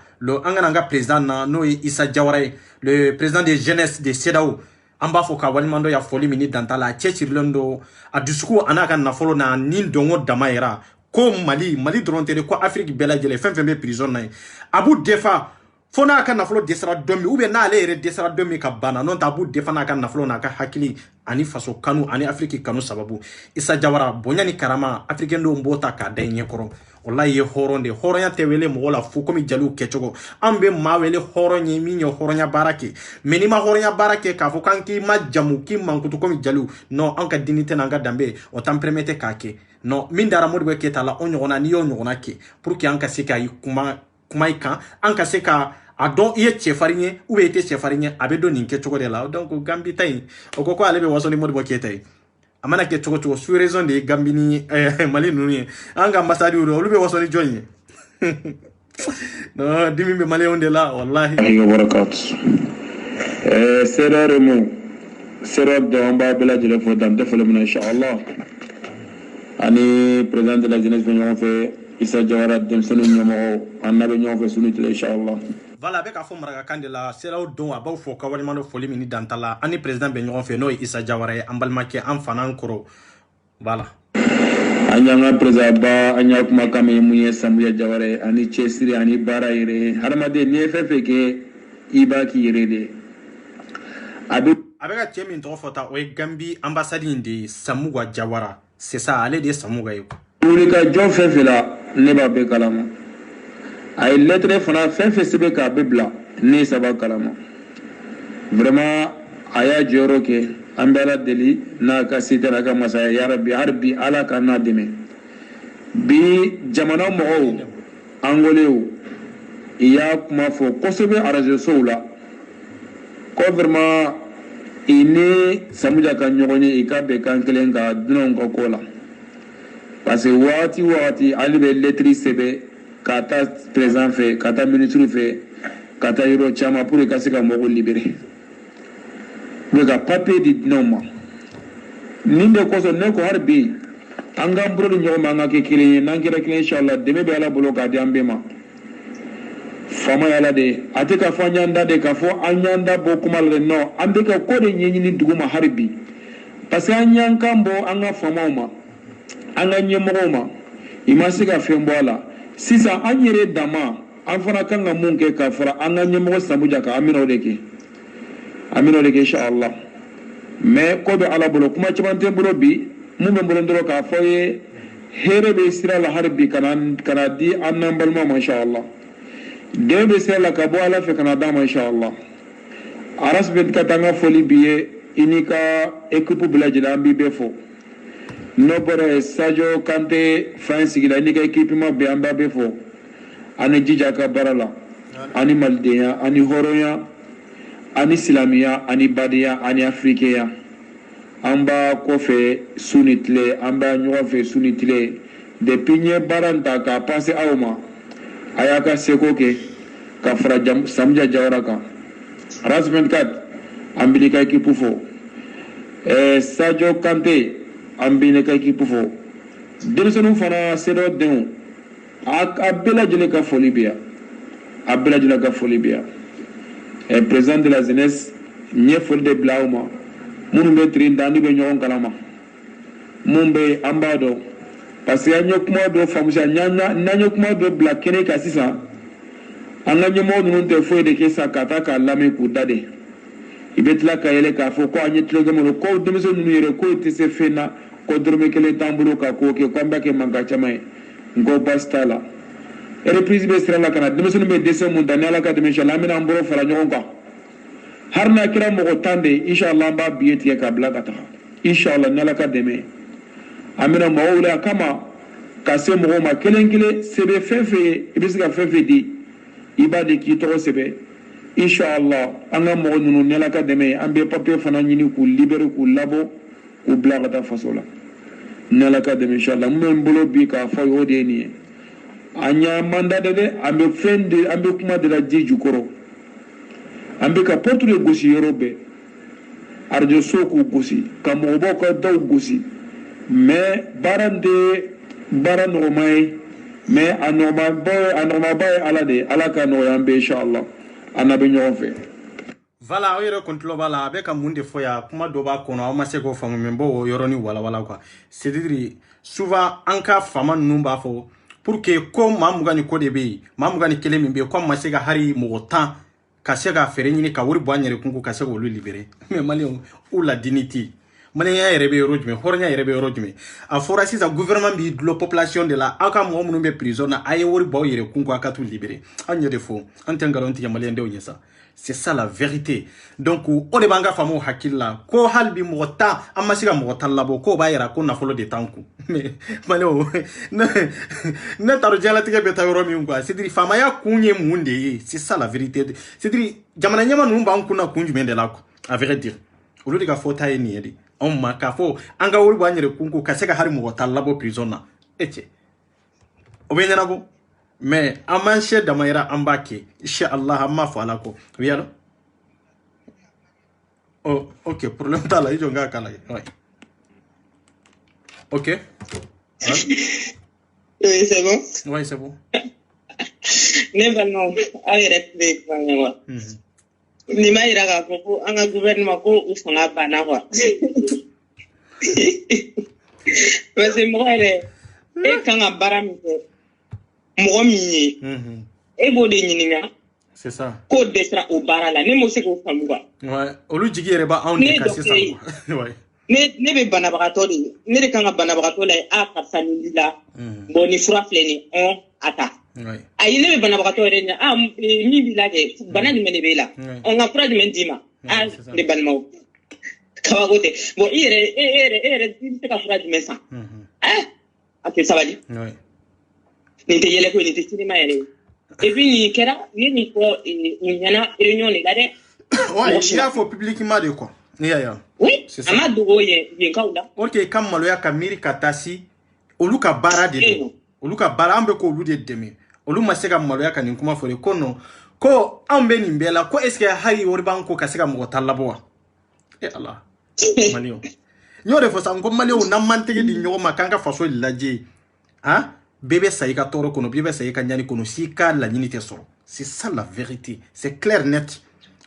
nga président na no Issa Diawara le président de jeunesse de CEDEAO amba fo ka walimando ya foli mini dantala chechirlondo adusuku anaka na folo na nin dongo damaira ko Mali drontere ko Afrique bela jele fem be prison na abu defa fona ka na folo desara domi ou bien na ale re desara domi ka bana non tabu defa na ka na folo na ka hakili ani faso kanu ani Afrique kanu sababu Issa Diawara bonya ni karama Afrique ndo mbota ka dainye koro wallahi ye horonde horonya tewele mola fu komi jalu kechogo ambe mawele horonye minyo horonya barake menima horonya barake ka fu kanki majamu ki mankutu komi jalu no anka dignité nanga dambe o tampremete kake no mindara Modibo Keïta la onyona ni yo nyona ke pour que anka seka yi kuma ikan anka seka adon iye chefarinye ou ete chefarinye abedo ninke chogo de la donc Gambi tay okoko alebe wasoni Modibo Keïta amana ke chogo sur raison de Gambini Mali nuni anga ambassade olu be wasoni jogne no dimi be Mali onde la wallahi alayhi barakat sera de amba bela jele fo dam defale mun inshallah ani président de la jeunesse ñoo fe Issa Diawara dem sunu ñomo annabe ñoo fe sunu tele inshallah Voilà, avec Afo Maraga Kandela, c'est là où don abaw fo kawalimando foli mini dantala, ani président ben ɲɔgɔn fɛ n'o ye Issa Jawara an balimakɛ an fana kɔrɔ. Voilà. Anyanga prezaba anya kuma kame munye Samuel Jawara ani cɛsiri ani baara yɛrɛ hadamaden ni ye fɛn fɛn kɛ i b'a k'i yɛrɛ de. A bɛ ka cɛ min tɔgɔ fɔta o ye Gambie ambassade in de ye Samuga Jawara. C'est ça, ale de ye Samuga ye. Wulika jɔn fɛn fɛn la ne b'a bɛɛ kalama. A ye lettre fana fɛn fɛn sɛbɛn k'a bɛ bila ne saba kalama. Vraiment a y'a jɔyɔrɔ kɛ an bɛ Ala deli n'a ka se tɛ n'a ka masaya ya Rabbi hali bi Ala ka n'a dɛmɛ. Bi jamana mɔgɔw angolew i y'a kuma fɔ kosɛbɛ arajo sow la ko vraiment i ni Samuja ka ɲɔgɔn ye i ka bɛn kan kelen ka dunanw ka ko la parce que waati waati ale bɛ lettre sɛbɛn ka taa président fɛ ka taa ministre fɛ ka taa yɔrɔ caman pour ka se ka mɔgɔw libérer mais ka papier di dunanw ma nin de kosɔn ne ko hali bi an k'an bolo di ɲɔgɔn ma an ka kɛ kelen ye n'an kɛra kelen inchallah dɛmɛ bɛ Ala bolo k'a di an bɛɛ ma faama ye Ala de ye a tɛ ka fɔ an y'an da de k'a fɔ an y'an da bɔ kuma la de non an bɛ ka ko de ɲɛɲini dugu ma hali bi parce que an y'an kan bɔ an ka faamaw ma an ka ɲɛmɔgɔw ma i ma se ka fɛn bɔ a la sisan an yɛrɛ dama an fana kan ka mun kɛ k'a fara an ka ɲɛmɔgɔ Samuja kan an bɛna o de kɛ inchallah mais ko bɛ Ala bolo kuma caman tɛ n bolo bi mun bɛ n bolo dɔrɔn k'a fɔ ye hɛrɛ bɛ sira la hali bi kana di an n'an balimaw ma inchallah dɛmɛ bɛ sira la ka bɔ Ala fɛ kana d'an ma inchallah aras bɛ ka taa an ka foli bi ye i n'i ka équipe bɛɛ lajɛlen an b'i bɛɛ fɔ n'o bɔra Sadio Kante fan sigila i n'i ka équipe ma bɛɛ an b'a bɛɛ fɔ ani jija ka baara la ani malidenya ani hɔrɔnya ani silamɛya ani badenya ani afrikɛya an b'a kɔfɛ su ni tile an b'a ɲɔgɔn fɛ su ni tile depuis n ye baara in ta k'a passe aw ma a y'a ka seko kɛ ka fara Samuja Jawara kan RAS 24 an b'i ka équipe fɔ Sadio Kante an b'i ka équipe fɔ denmisɛnninw fana CEDEAO denw a bɛɛ lajɛlen ka foli bɛ yan a bɛɛ lajɛlen ka foli bɛ yan président de la jeunesse n ye foli de bila aw ma minnu bɛ tirin da ni bɛ ɲɔgɔn kalama mun bɛ an b'a dɔn parce que an ye kuma dɔ faamuya n'an ye kuma dɔ bila kɛnɛ kan sisan an ka ɲɛmɔgɔ ninnu tɛ foyi de kɛ sisan ka taa k'a lamɛn k'u da de i bɛ tila ka yɛlɛ k'a fɔ ko an ye tulonkɛ minnu ko denmisɛnnin ninnu yɛrɛ k'o tɛ se fɛn na ko dɔrɔmɛ kelen t'an bolo ka k'o kɛ ko an b'a kɛ mankan caman ye n ko baasi t'a la reprise bɛ sira la ka na denmisɛnninw bɛ dɛsɛ mun ta ni Ala ka dɛmɛ inchallah an bɛna an bolo fara ɲɔgɔn kan har n'a kɛra mɔgɔ 10 de ye inchallah an b'a billet tigɛ k'a bila ka taga inchallah ni Ala ka dɛmɛ an bɛna mɔgɔw wele a kama ka se mɔgɔw ma kelen kelen sɛbɛn fɛn fɛn ye i bɛ se ka fɛn fɛn di i b'a di k'i tɔgɔ sɛbɛn inchallah an ka mɔgɔ ninnu ni Ala ka dɛmɛ an bɛ papier fana ɲini k'u libérer k'u labɔ k'u bila ka taa faso la ni Ala ka dɛmɛ inchallah mun bɛ n bolo bi k'a fɔ o de ye nin ye an y'an mandat de dɛ an bɛ kuma de la ji jukɔrɔ an bɛ ka porte de gosi yɔrɔ bɛɛ arajo so k'u gosi ka mɔgɔbaw ka daw gosi mais baara in tɛ baara nɔgɔma ye mais a nɔgɔmaba ye Ala de ye Ala ka nɔgɔya an bɛɛ inchallah an n'a bɛ ɲɔgɔn fɛ. Voilà, aw yɛrɛ kuntilo b'a la a bɛ ka mun de fɔ yan kuma dɔ b'a kɔnɔ aw ma se k'o faamu mais n b'o yɔrɔnin walawala quoi c'est-à-dire souvent an ka faama ninnu b'a fɔ pour que ko maa mugan ni ko de bɛ yen maa mugan ni kelen min bɛ yen ko ma se ka hari mɔgɔ 10 ka se ka fɛɛrɛ ɲini ka wari bɔ an yɛrɛ kun ka se k'olu libérer mais maliyɛnw ou la dignité maliyɛnya yɛrɛ bɛ yɔrɔ jumɛn hɔrɔnya yɛrɛ bɛ yɔrɔ jumɛn a fɔra sisan gouvernement b'i dulon population de la aw ka mɔgɔ minnu bɛ prison na a ye wari bɔ aw yɛrɛ kun a ka t'u libérer an ɲɛ de fɔ an tɛ nkalon tigɛ maliyɛn denw ɲɛ sa c'est ça la vérité donc o de b'an ka faamaw hakili la ko hali bi mɔgɔ 10 an ma se ka mɔgɔ 10 labɔ k'o b'a yira ko nafolo de t'an kun mais maliyɛnw ne t'a dɔn diɲɛlatigɛ bɛ taa yɔrɔ min quoi c'est à dire faamaya kun ye mun de ye c'est ça la vérité c'est à dire jamana ɲɛma ninnu b'an kun na kun jumɛn de la quoi à vrai dire olu de ka fɔta ye nin ye de anw ma k'a fɔ an ka wari bɔ an yɛrɛ kun ka se ka hari mɔgɔ 10 labɔ prison na e cɛ o bɛ ɲɛnabɔ mais an m'an sɛ dama yira an b'a kɛ inchallah an m'a fɔ Ala kɔ oui alors oh ok problème t'a la i jɔ n k'a k'a lajɛ ouais ok oui c'est bon ouais c'est bon Never know. I read the ni ma ira ka ko an ga gouvernement ko u sanga bana quoi. Parce que moi elle e kan ga bara mi ko mo mi e bo de nyininya. C'est ça. Ko destra au bara la ne mo se ko famu quoi. Ouais, olu jigi yɛrɛ ba anw de ka sisan ouais. Ne be banabagatɔ de ne de kan ka banabagatɔ la a karisa ni la bon ni fura filɛ ni on ata ayi ne be banabagatɔ yɛrɛ ni a min b'i la kɛ bana jumɛn de b'e la on ka fura jumɛn d'i ma a ne balimaw kabako tɛ bon i yɛrɛ i bɛ se ka fura jumɛn san a tɛ sabali nin tɛ yɛlɛ ko nin tɛ sinima yɛrɛ ye et puis nin kɛra u ye nin fɔ u ɲɛna réunion de la dɛ ouais il y'a fɔ publiquement de quoi. Oui, c'est ça. Ok, comme maloya ka miri katasi, olu ka bara de olu ka bara ambe ko olu de demi. Olu ma se ka maloya ka nin kuma fore kono ko ambe ni mbela ko est-ce que hari wori banko ka se ka mo talabo wa. Allah. Malio. Nyore fo sa ngom malio na mantege di nyoma kanga faso laje. Hein? Bébé saïka toro kono bébé saïka nyani kono sika la nyini te soro. C'est ça la vérité. C'est clair net.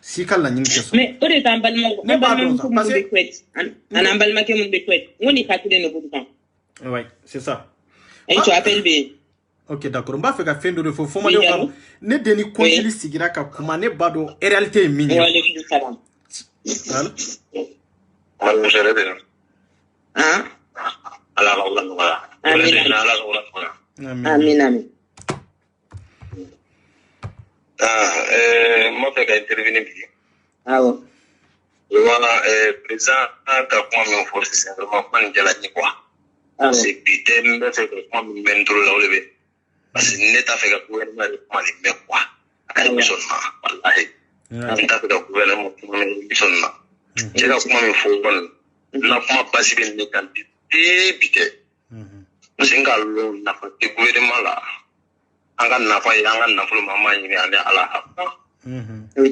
Si kala nyini keso mais ore tambalma ne ba do parce que an ambalma ke mun de kwet woni katide no bukan ouais c'est ça et tu appelles bien ok d'accord on va faire fin de fo ma de ne deni concili sigira ka kuma ne ba do réalité mini wa alaykum salam Mal jere de ah ala Allah amin amin moi fait qu'à intervenir bien. Ah ouais. Voilà, président ka kuma min fɔ sisan vraiment kuma nin jala n ye quoi. Parce que bi tɛ n bɛ fɛ ka kuma min mɛn n tolo la o de bɛ. Parce que ne t'a fɛ ka gouvernement de kuma nin mɛn quoi. A ka émission na walahi. N t'a fɛ ka gouvernement kuma min émission na. Cɛ ka kuma min fɔ kɔni na kuma basi bɛ ne kan bi tɛ. Parce que n ka lɔn nafa tɛ gouvernement la. An ka nafa ye an ka nafolo ma ma ɲini ani ala ha. Ne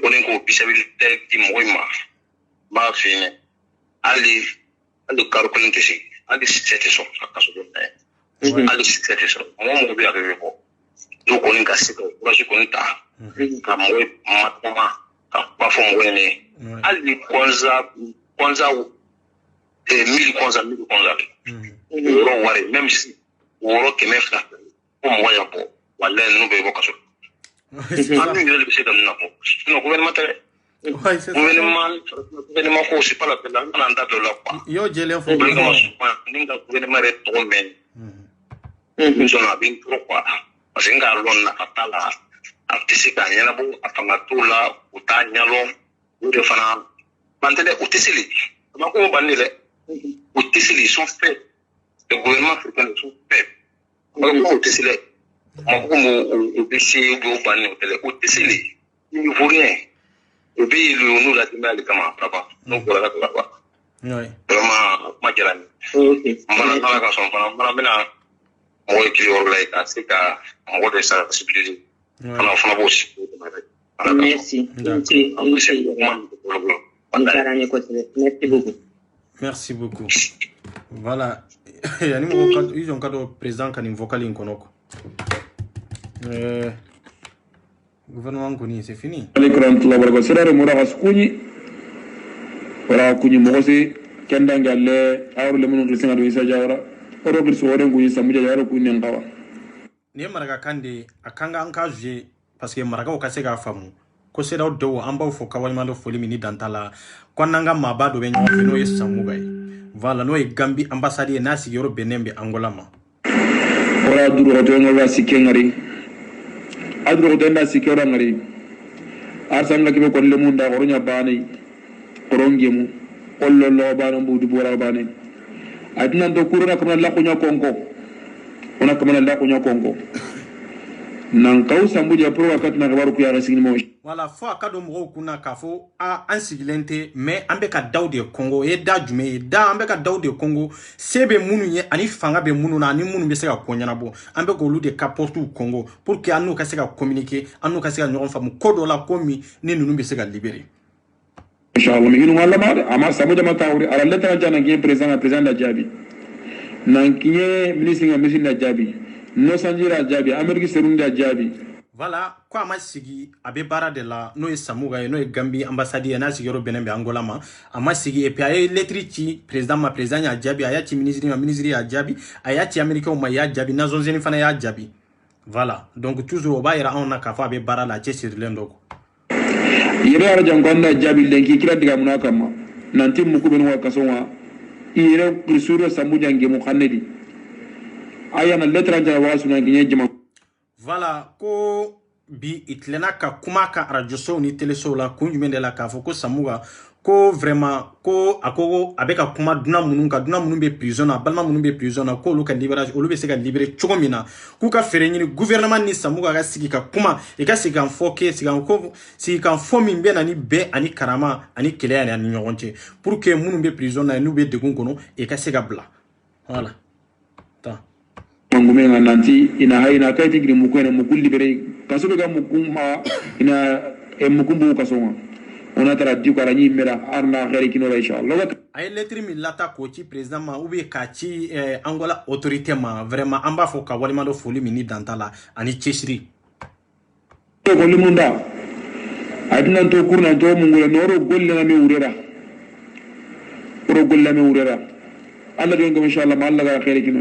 kɔni ko bisabilité di mɔgɔ ma b'a f'i ɲɛ hali karo kelen tɛ se hali sisɛ tɛ sɔrɔ a ka so dɔ n'a ye hali sisɛ tɛ sɔrɔ mɔgɔ bɛ a bɛ bɔ n'o kɔni ka se ka kurasi kɔni ta ka mɔgɔ matama ka kuma fɔ mɔgɔ ɲɛna hali kɔnza 1000 kɔnza yɔrɔ wari même si wɔɔrɔ 200 ko mɔgɔ y'a bɔ walayi ninnu bɛ bɔ ka so. An min yɛrɛ bɛ se ka nin na fɔ sinon gouvernement tɛ dɛ gouvernement ko c'est pas la peine an kana an da don o la quoi. Y'o jɛlen fɔ o de kama souvent ni ka gouvernement yɛrɛ tɔgɔ mɛn n sɔnna a bɛ n tɔɔrɔ quoi parce que n k'a lɔn nafa t'a la a tɛ se k'a ɲɛnabɔ a fanga t'o la u t'a ɲɛdɔn o de fana man tɛ dɛ u tɛ se le a ma ko ban de dɛ u tɛ se le ils sont faibles le gouvernement africain ils sont faibles u tɛ se dɛ. Au PC, au panneau, au TCL, il ne vaut rien. Au pays, nous la dimé à l'écama, papa. Donc voilà, papa. Vraiment, ma gueule. Ok. Voilà, dans la canson, voilà, maintenant, moi qui au like, c'est qu'à moi de ça, c'est plus. Alors, on a beau aussi. Merci. Merci beaucoup. Merci beaucoup. Voilà. Ils ont cadeau président qui est vocal in Konoko. Gouvernement koni c'est fini. Alaykum salaam wa sirare mura gaskunyi wala kunyi mogosi kenda ngalle awru le munu krisinga do isa jawara oro kriso wore kunyi samuja jawara kunyi ngawa ne maraga kande akanga anka je parce que maraga o kase ga famu ko sera do amba fo kawali mando foli mini dantala konanga mabado be nyo fino yesamu bay voilà no e Gambi ambassade na sigiro benembe Angola ma ora duro to ngala sikengari adro to nda sikora ngari arsanga kibe ko le munda goronya bani korongemu ollo lo bana mbudu bora bani adina do kuruna kamna la kunya konko ona kamna la kunya konko nan kausa mbuja pro wakati na gabaru kuyara signi mo voilà fo akado mo kuna kafo a ansigilente mais ambe ka dawde Congo e da jume da ambe ka dawde Congo sebe munu ye ani fanga be munu na ani munu be se ka konyana bo ambe ko lude ka portu Congo pour que anu ka se ka communiquer anu ka se ka nyon famu kodo la komi ni nunu be se ka libérer inshallah mi nunu wala ma ama samu jama tawri ala letara jana ngi président da jabi nan kiye ministre nga ministre da jabi no sanjira jabi Amerique serunda jabi voilà ko ama sigi abe bara de la no e samuga no e gambi ambassade na sigi ro benembe angola ma ama sigi e puis ay lettre ci président ma président ya jabi aya ci ministre ya jabi aya ci américain ma ya jabi nations unies fana ya jabi voilà donc toujours ba ira on na ka fa abe bara la ci sur lendoko yere ara jangonna jabi lenki kira diga munaka ma nanti muku ben wa kasonwa yere prisuro samu jange mu khanedi aya na lettre anja wa suna ngi jema voilà ko bi itlena ka kuma ka radio so ni télé so la ko njumende la ka fo ko samuga ko vraiment ko akoko abeka kuma duna munun be prison na balma munun be prison na ko lu ka libérage olu be se ka libérer chogomina ku ka fere ni gouvernement ni samuga ga sigi ka kuma e ka sigi kan foke sigi kan sigi kan fomi be na ni be ani karama ani kele ani nyonte pour que munun be prison na nu be degun kono e ka se ka bla voilà ta mangume nanti ina hayna kay tigri mu ko ene mu kulli bere kaso be ga mu kuma ina e mu kumbu kaso ona tara di ko rani mera arna xere kino la inshallah ay lettre mi lata ko ci président ma ou bien ka ci angola autorité ma vraiment amba fo ka walima do foli mi ni dantala ani cheshri ko limunda adina to kurna to mu ngula noro golle na me urera pro golle me urera alla do ngam inshallah ma alla ga xere kino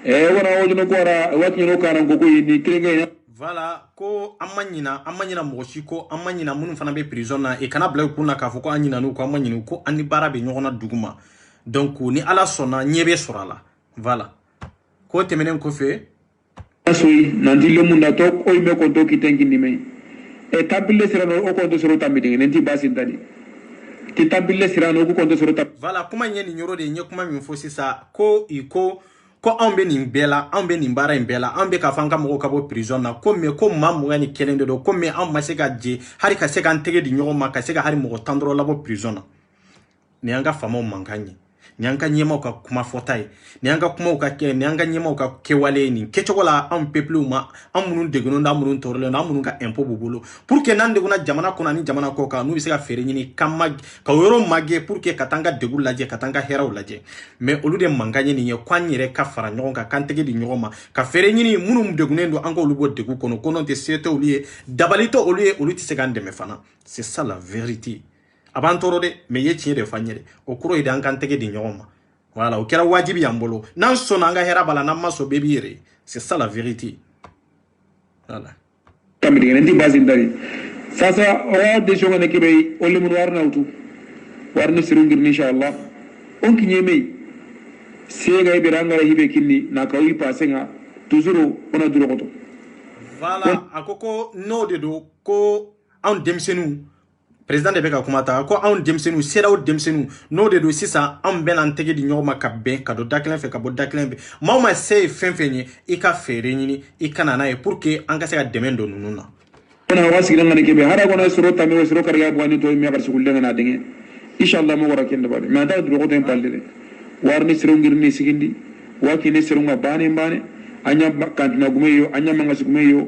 wana wajno ko ara wati no kana ko ni krenga voilà ko amanyina moshi ko amanyina munun fana be prison na e kana bla kuna ka fo ko anyina no ko amanyina ko ani bara be nyogona duguma donc ni ala sona nyebe sorala voilà ko temenen ko fe asui nandi le munda to ko me ko to kitengi ni me e tabille sirano o ko to soro tambide nenti basi dadi ti tabille sirano ko to soro tab voilà kuma nyeni nyoro de nyekuma mi fo sisa ko ko ambe ni bela ambe ni bara imbela ambe ka fanka mo ka bo prison na ko me ko mamu ngani kelende do ko me am masega je hari ka sega ntege di nyoma ka sega hari mo tandro la bo prison na ni anga famo manganye ni anga nyema ka kuma fotai ni anga kuma ka ke ni anga nyema ka kewale ni kechokola am peuple ma amunun degno nda amunun torle na amunun ka impôt bobolo pour que nande kuna jamana kuna ni jamana ko ka nu bi sega fere ni kamma ka yoro mage pour que katanga degul laje katanga heraw laje mais olu de manganye ni kwanyere ka fara nyon ka kantege di nyoma ka fere ni munum degunendo ango lubo degu kono te sete olié dabalito olié olu ti sega ndeme fana c'est ça la vérité abantoro de me ye chire fanyere okuro ide an kantege di nyoma voilà okera wajibi yambolo nan sona nga hera bala nan maso bebire c'est ça la vérité voilà tamidi nenti basi ndari sasa o de jonga ne kebe ole mun warna utu warna sirungir inshallah on kinyeme sega ibe rangara hibe kinni na kawi pasenga toujours ona duro koto voilà akoko no de do ko an demsenu président de beka kumata ko an demsenu sera o demsenu no de do sisa an ben an tege di nyoma ka ben ka do daklen fe ka bo daklen be mama say fenfenye e ka fere ni e kana na e pour que an ka se ka demendo nununa ona wasi ngana kebe hara gona soro tame soro karga bo ani to mi bar sugul ngana denge inshallah mo wara kende bade ma da do ko den palle warni sirongir ni sigindi waki ne sironga bane anya kantina gumeyo anya manga gumeyo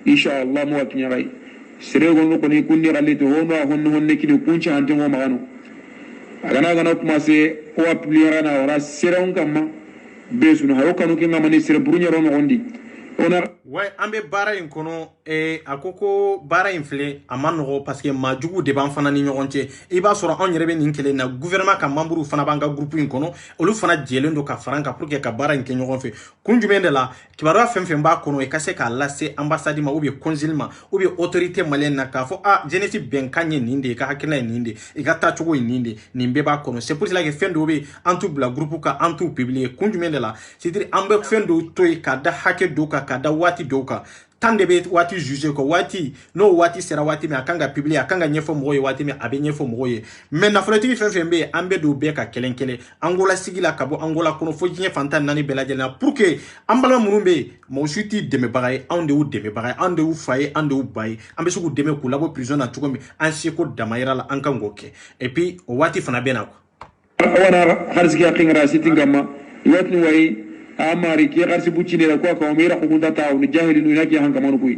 inshallah mo waki nyagai sirego no koni kunni galito hono honne kini kuncha ante mo magano agana kuma se o apliera na ora siron kama besu no hayo kanu kinga mani sire burunya ro ngondi ona ouais ambe bara in kono akoko bara inflé amano parce que majugu de ban fana ni nyonche e ba soro on yerebe ni nkele na gouvernement ka membru fana banga groupe in kono olu fana jelendo ka franka pour que ka bara in kenyo gonfe kunjumende la kibaro femfe ba kono e kase ka lasse ambassade ma ou bien consul ma ou bien autorité malienne na ka fo jenesi ben kanye ninde ka hakina ninde e ka ta chugo ninde nimbe ba kono c'est pour cela que fendo be antu bla groupe ka antu publier kunjumende la c'est-à-dire ambe fendo toy ka da hake doka ka da wati doka tande be wati juger ko wati no wati sera wati me akanga publier akanga nyefo moye wati me abe nyefo moye mais na folati fefembe ambe do be ka kelenkele angola sigila kabo angola kono fo jinye fantan nani beladjena pour que ambala murumbe mo shuti deme bagay ande ou deme bagay ande ou faye ande ou bay ambe suku deme ko labo prison na tukomi anshiko damayira la ankangoke et puis o wati fana bena ko wana harski akingra sitingama yotni way amari ki garsi bucine la ko mira ko kunda taw ni jahili no yaki han kamanu kuy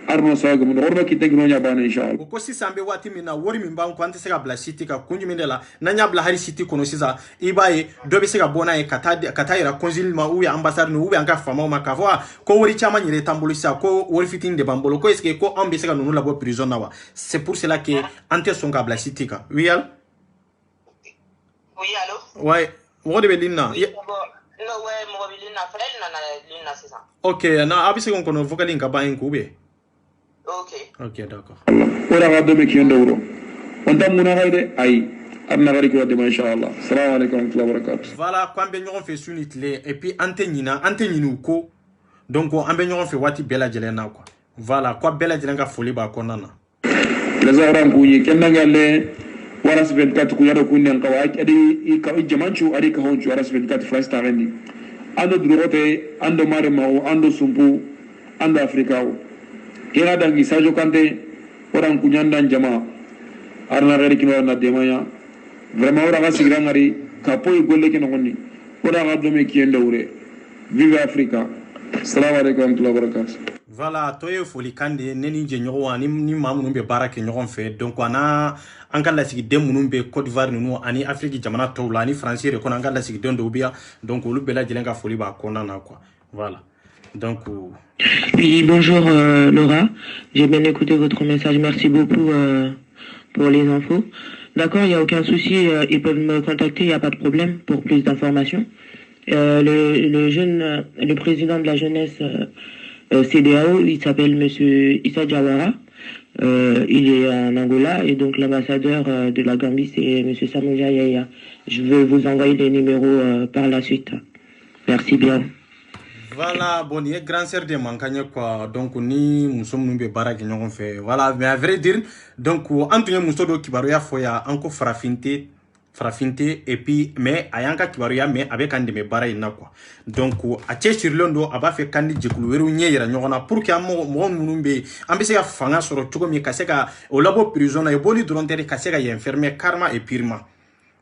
arno saga mun orno kite gino nya bana inshallah ko si sambe wati mina wori min ban ko ante sega bla city ka kunju min la na nya bla hari city kono sisa ibaye do be sega bona e kata ira consul ma ou ambassade no ou anga fama ma kavwa ko wori chama nyire tambolo sa ko wori fitin de bambolo ko eske ko ambe sega no la bo prison na wa c'est pour cela que ante songa bla city ka oui allo ouais wodi be linna no way mo bilina frel na linna c'est ça ok na abise kon kono vokalin ka bayin ko be ok d'accord ora ga do me ki ndawro on tam muna hayde ay arna gari ko de inshallah assalamu alaykum wa rahmatullahi wa barakatuh voilà ko ambe ñogon fe sunitle et puis ante ñinu ko donc ambe ñogon fe wati bela jelena quoi voilà ko bela jelenga foli ba ko nana les aran ku yi kenna ngale waras 24 ku yaro ku nen kawai adi ka jamanchu adi ka honchu waras 24 france tarendi ando drogote ando mare mawo ando sumpu ando afrikao kera dangi sajo kante orang kunyanda jama arna gari kino na demaya vraiment ora ga sigira ngari kapoy golle kino ngoni ora ga do me kiende wure vive africa assalamu alaykum wa rahmatullahi wa barakatuh voilà toye foli kande neni je ñogo ni mamunu be barake ñogon fe donc ana angala sigi dem munum be Côte d'Ivoire nu ani Afrique jamana tawla ni français re kon angala sigi don do biya donc lu bela jelenga foli ba konana quoi voilà donc oui bonjour Laura, j'ai bien écouté votre message, merci beaucoup pour les infos. D'accord, il n'y a aucun souci, ils peuvent me contacter, il n'y a pas de problème pour plus d'informations. Le président de la jeunesse CDAO, il s'appelle Monsieur Issa Diawara. Il est en Angola et donc l'ambassadeur de la Gambie, c'est Monsieur Samuja Yaya. Je vais vous envoyer les numéros par la suite. Merci bien. Voilà, bon, il y a grand sœur de Mankanya quoi. Donc ni nous sommes nous be baraki ñogon fait. Voilà, mais à vrai dire, donc Antonio Musodo Kibaruya foya encore frafinte et puis mais ayanka Kibaruya mais avec un de mes baray na quoi. Donc a tché sur londo aba fait kandi jekulu weru nyera ñogona pour que mo munumbe ambese ya fanga soro tugo mi kaseka au labo prison et boni durontere kaseka y enfermer karma et pirma.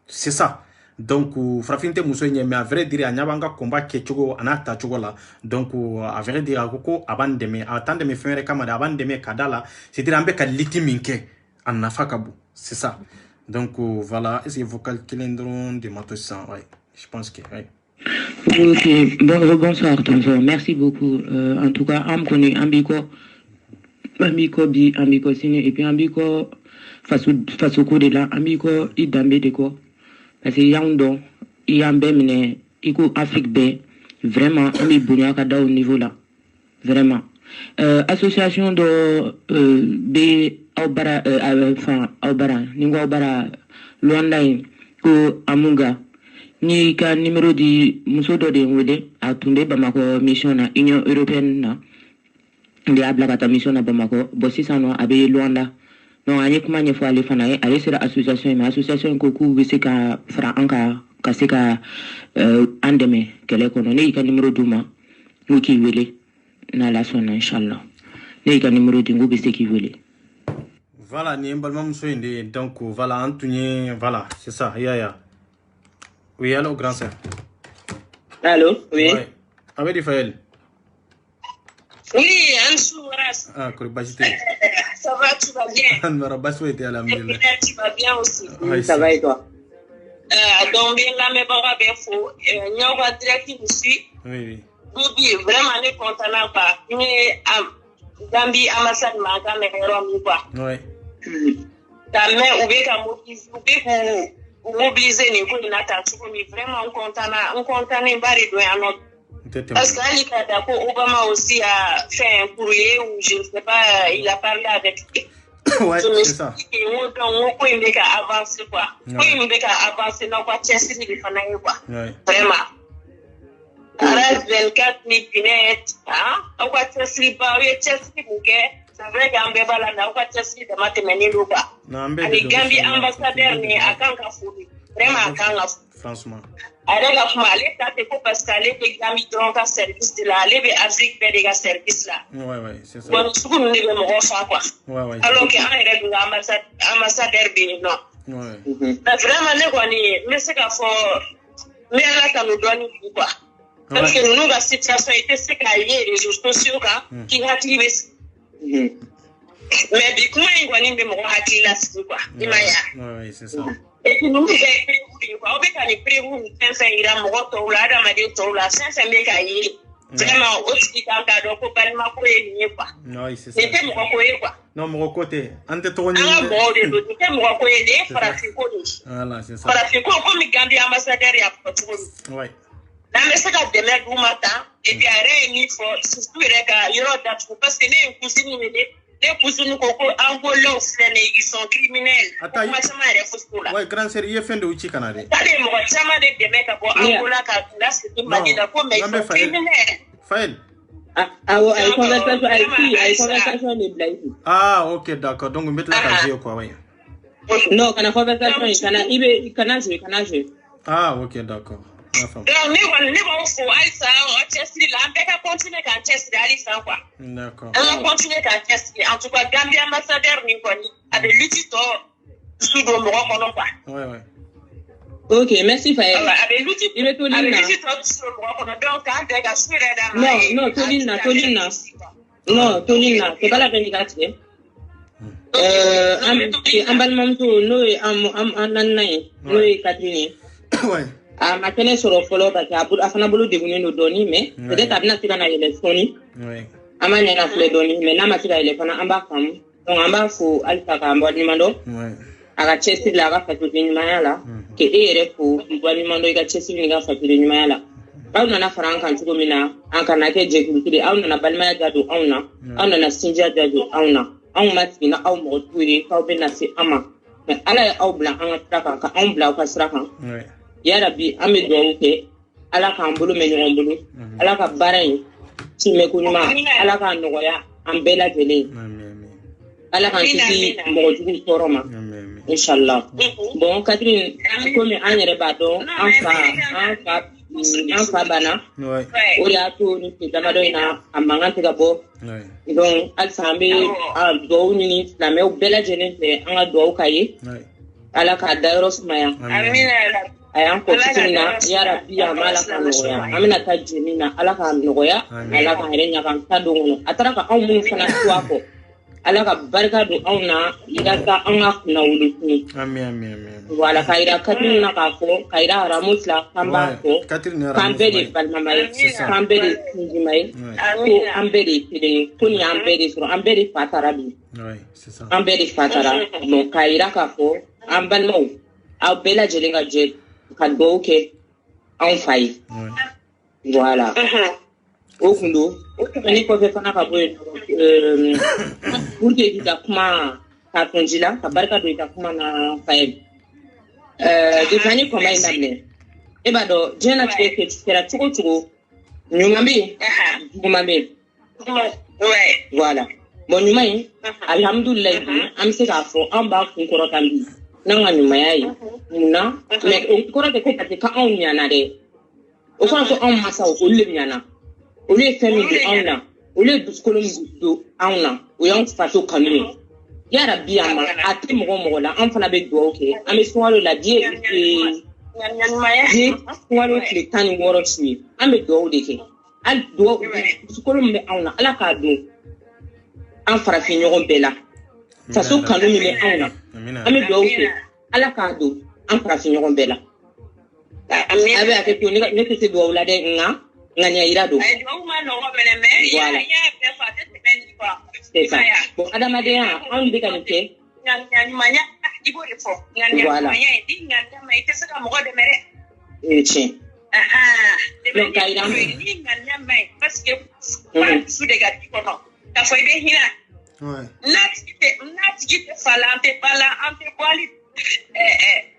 C'est ça. Donc frafinte muso nye mais à vrai dire anyabanga combat kechugo anata chugola donc à vrai dire akoko abandeme attendre me faire kama abandeme kadala c'est dire ambe ka litiminke anafakabu c'est ça donc voilà est-ce que vous calculez de matosan ouais je pense que ouais. Ok, bonsoir tonton, merci beaucoup. En tout cas, am connaît ambiko sine et puis ambiko face au coup de là ambiko idambe de quoi. Parce que yando yambe mine iko Afrique B vraiment ami bunya kada au niveau là vraiment association de B Aubara enfin Aubara ningo Aubara Luanda ko amunga ni ka numéro di musodo de ngode atunde Bamako mission na Union européenne na ndi abla kata mission na Bamako bossi sano abe Luanda. Non, ani kuma nyefo ale fana ye ale sera association mais association ko ku bese ka fra anka ka se ka andeme kele kono ne ka numéro duma ngo ki wele na la sona inshallah ne ka numéro di ngo bese ki wele voilà ni mbal mam so inde donc voilà Antonio voilà c'est ça ya oui allô grand sœur allô oui ouais avec Faël oui Ansou Ras ah Korbajité ça va, tu vas bien? Tu vas bien aussi. Ça va et toi? Donc, bien là, mes parents, bien faux. Nous avons direct ici. Oui. Nous vraiment, nous content pas. Nous Gambie, ambassade, ma mais héros, quoi. Oui. Ta mère, ou bien, mobiliser, nous, vraiment, on content, nous, parce que Obama aussi a fait un courrier où je ne sais pas, il a parlé avec lui. Ouais, je me c'est ça. Suis dit qu'on peut avancer quoi. On peut avancer dans quoi Chelsea il faut n'aller quoi. Vraiment. Arras 24 minutes, hein? On va Chelsea pas, oui Chelsea bouquet. C'est vrai qu'en bébala na on va Chelsea de matemani loba. Ani Gambie ambassadeur ni akanga furi. Vraiment akanga. Franchement. Alors la fuma aller ça c'est parce qu'aller des Gambie donc à service de là, aller vers Afrique vers des services là. Ouais, c'est ça. Bon, ce que nous devons refaire quoi. Ouais. Alors que un règle ambassadeur bien non. Ouais. Mais vraiment ne quoi ni mais c'est qu'à fort mais là ça nous donne quoi. Parce que nous la situation était c'est qu'il y a les réseaux sociaux qui activent Mais bi kuma in kɔni bɛ mɔgɔ hakili lasigi quoi i ma ya oui c'est ça et puis ninnu bɛ prévu de quoi aw bɛ ka nin prévu ni fɛn fɛn yira mɔgɔ tɔw la adamaden tɔw la fɛn fɛn bɛ ka ye vraiment o tigi kan k'a dɔn ko balimako ye nin ye quoi oui c'est ça nin tɛ mɔgɔ ko ye quoi non mɔgɔ ko tɛ an tɛ tɔgɔ an ka mɔgɔw de don nin tɛ mɔgɔ ko ye nin ye farafinko de ye voilà c'est ça farafinko komi Gambie ambassadeur y'a fɔ cogo min oui n'an bɛ se ka dɛmɛ d'u ma tan et puis a yɛrɛ ye min fɔ surtout yɛrɛ ka yɔrɔ datugu parce que ne ye cousine wele ne cousine ko ko angolais filɛ nin ils sont criminels kuma caman yɛrɛ fɔ sugu la oui grand sœur i ye fɛn dɔw ci ka na dɛ ale ye mɔgɔ caman de dɛmɛ ka bɔ angola ka lasigi mali la ko mais ils sont criminels Faël awɔ a ye conversation de bila i kun ah ok d'accord donc n bɛ tila ka jouer quoi oui non kana conversation in kana jouer ah ok d'accord donc ne b'aw fo halisa an cɛsiri la an bɛɛ ka continuer k'an cɛsiri halisa quoi d'accord an ka continuer k'an cɛsiri en tout cas Gambie ambassadeur nin kɔni a bɛ lutte tɔ su don mɔgɔ kɔnɔ quoi oui oui ok merci Faël a bɛ lutte i bɛ to nin na tɔ su don mɔgɔ kɔnɔ donc k'an bɛɛ ka su yɛrɛ d'a ma non to nin na c'est pas la peine ka tigɛ an balimamuso n'o ye an naaninan ye n'o ye Catherine ye oui a ma kɛnɛ sɔrɔ fɔlɔ parce que a fana bolo degunnen don dɔɔni mais peut-être a bɛna se ka na yɛlɛ sɔɔni an b'a ɲɛna filɛ dɔɔni mais n'a ma se ka yɛlɛ fana an b'a faamu donc an b'a fo halisa k'an bɔ ɲuman dɔn a ka cɛsiri la a ka fasoden ɲumanya la ke e yɛrɛ fo k'i bɔ ɲuman dɔn i ka cɛsiri n'i ka fasoden ɲumanya la aw nana fara an kan cogo min na an kana kɛ jɛkulu kelen aw nana balimaya da don anw na aw nana sinjiya da don anw na anw ma sigi na aw mɔgɔ t'u ye k'aw bɛ na se an ma mais ala ye aw bila an ka sira kan ka anw bila aw ka sira kan yarabi an bɛ dugawu kɛ ala k'an bolo mɛn ɲɔgɔn bolo ala ka baara in timɛko ɲuman ala k'a nɔgɔya an bɛɛ lajɛlen ala k'an kisi mɔgɔ jugu tɔɔrɔ ma inshallah bon Catherine komi an yɛrɛ b'a dɔn an fa banna o de y'a to ni tile damadɔ in na a mankan tɛ ka bɔ donc halisa an bɛ dugawu ɲini silamɛw bɛɛ lajɛlen fɛ an ka dugawu ka ye ala k'a dayɔrɔ sumaya a y'an kɔ fitini na yarabi an b'a ala ka nɔgɔya an bɛna taa jeni na ala k'a nɔgɔya ala k'an yɛrɛ ɲaga ta don kɔnɔ a taara ka anw minnu fana to a kɔ ala ka barika don anw na yasa an ka kunna wuli tuguni voilà ka yira Catherine na k'a fɔ ka yira Ramos la k'an b'a fɔ k'an bɛɛ de balimama ye k'an bɛɛ de sinjima ye ko an bɛɛ de ye kelen ye ko nin y'an bɛɛ de sɔrɔ an bɛɛ de fa taara bi an bɛɛ de fa taara donc ka yira k'a fɔ an balimaw aw bɛɛ lajɛlen ka jɛ ka dugawu kɛ anw fa ye voilà o kun don o tɛmɛni kɔfɛ fana ka bɔ yen pour que k'i ka kuma k'a tɔnji la ka barika don i ka kuma na Faël depuis an ye kɔnba in daminɛ e b'a dɔn diɲɛlatigɛ kɛra cogo cogo ɲuman bɛ yen juguman bɛ yen voilà bon ɲuman in alihamudulilayi an bɛ se k'a fɔ an b'a kun kɔrɔ kan bi n'an ka ɲumanya ye munna mais o kɔrɔ tɛ ko parce que k'anw ɲana dɛ o kɔrɔ ko anw masaw olu de ɲana olu ye fɛn min don anw na olu ye dusukolo min don anw na o y'anw faso kanu ye yarabi a ma a tɛ mɔgɔ la an fana bɛ dugawu kɛ an bɛ sunkalo la bi ye sunkalo tile 16 su ye an bɛ dugawu de kɛ hali dugawu dusukolo min bɛ anw na ala k'a don an farafin ɲɔgɔn bɛɛ la faso kanu min bɛ anw na an bɛ dugawu kɛ ala k'a don an farafin ɲɔgɔn bɛɛ la a bɛ hakɛ to ne tɛ se dugawu la dɛ nka ŋaniya yira don voilà c'est ça bon adamadenya anw bɛ ka nin kɛ voilà tiɲɛ donc ka yira parce que su de ka di kɔnɔ k'a fɔ i bɛ hinɛ n'a tigi tɛ fa la an tɛ ba la an tɛ bɔ hali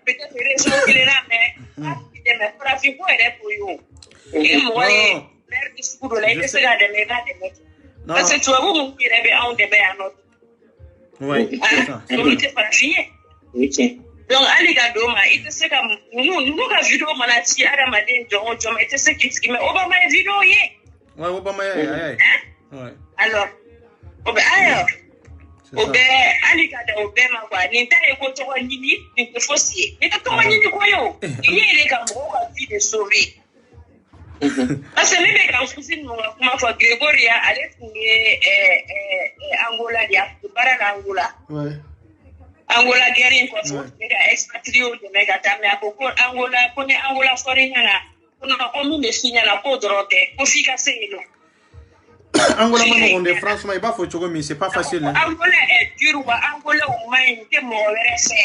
peut-être région kelen na mais n'a tigi dɛmɛ farafinko yɛrɛ t'o ye o i ye mɔgɔ ye maire di sugu dɔ la i tɛ se k'a dɛmɛ i b'a dɛmɛ parce que tubabu minnu yɛrɛ bɛ anw dɛmɛ yan nɔ olu tɛ farafin ye donc hali ka don ma i tɛ se ka ninnu ka video mana ci adamaden jɔn o jɔn ma i tɛ se k'i sigi mais Obama ye video ye Obama ye alors o bɛ hali ka da o bɛɛ ma quoi nin tɛ ye ko tɔgɔ ɲini nin tɛ fosi ye nin tɛ tɔgɔ ɲini ko ye o i ye yɛrɛ ka mɔgɔw ka vie de sauver parce que ne bɛ ka cousine ninnu ka kuma fɔ Gregoria ale tun ye Angola dia bara Angola. Ouais. Angola guerre ko so mega expatrié de mega tamé ko Angola ko ne Angola foreigner na ko mu me sinya na ko drote ko fika selo. Angola on de franchement il pas faut chogo mais c'est pas facile. Angola est dur wa Angola au moins te mo verese.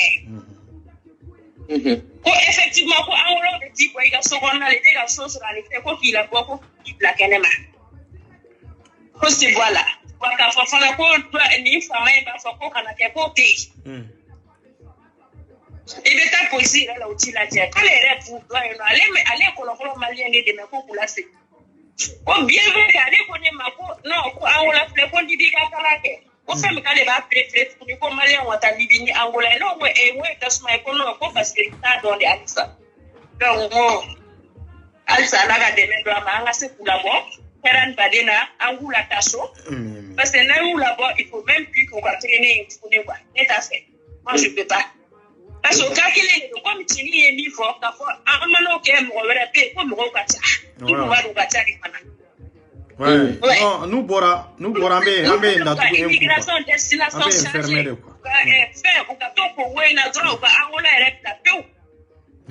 Ko effectivement ko Angola de dit ko iga sokona le ga sosra le ko kila ko kila kenema. Ko si voilà. Waka fafana ko ni fama ba fa ko kana ke ko te. Ebe ta poésie là où tu la tiens. Quand les rêves vous doit aller ko lo malien de me ko kula se. O bien vrai qu'aller connaît ma ko non ko Angola ple ko di ka kala ke. O fait me kale ba préféré pour ko malien wa ta libini Angola no we ta sma ko no ko parce que ta dans les alisa. Donc alisa la ga de me do ma se kula bo. Peran badena Angola taso. Parce que là-bas, il faut même plus qu'on va traîner quoi. Moi, je ne peux pas. Parce que quand il est comme tu dis, il faut ouais. Nous bora ambe ndatu immigration destination enfermé quoi. Faire au gâteau pour ouais na droit Angola est la peu.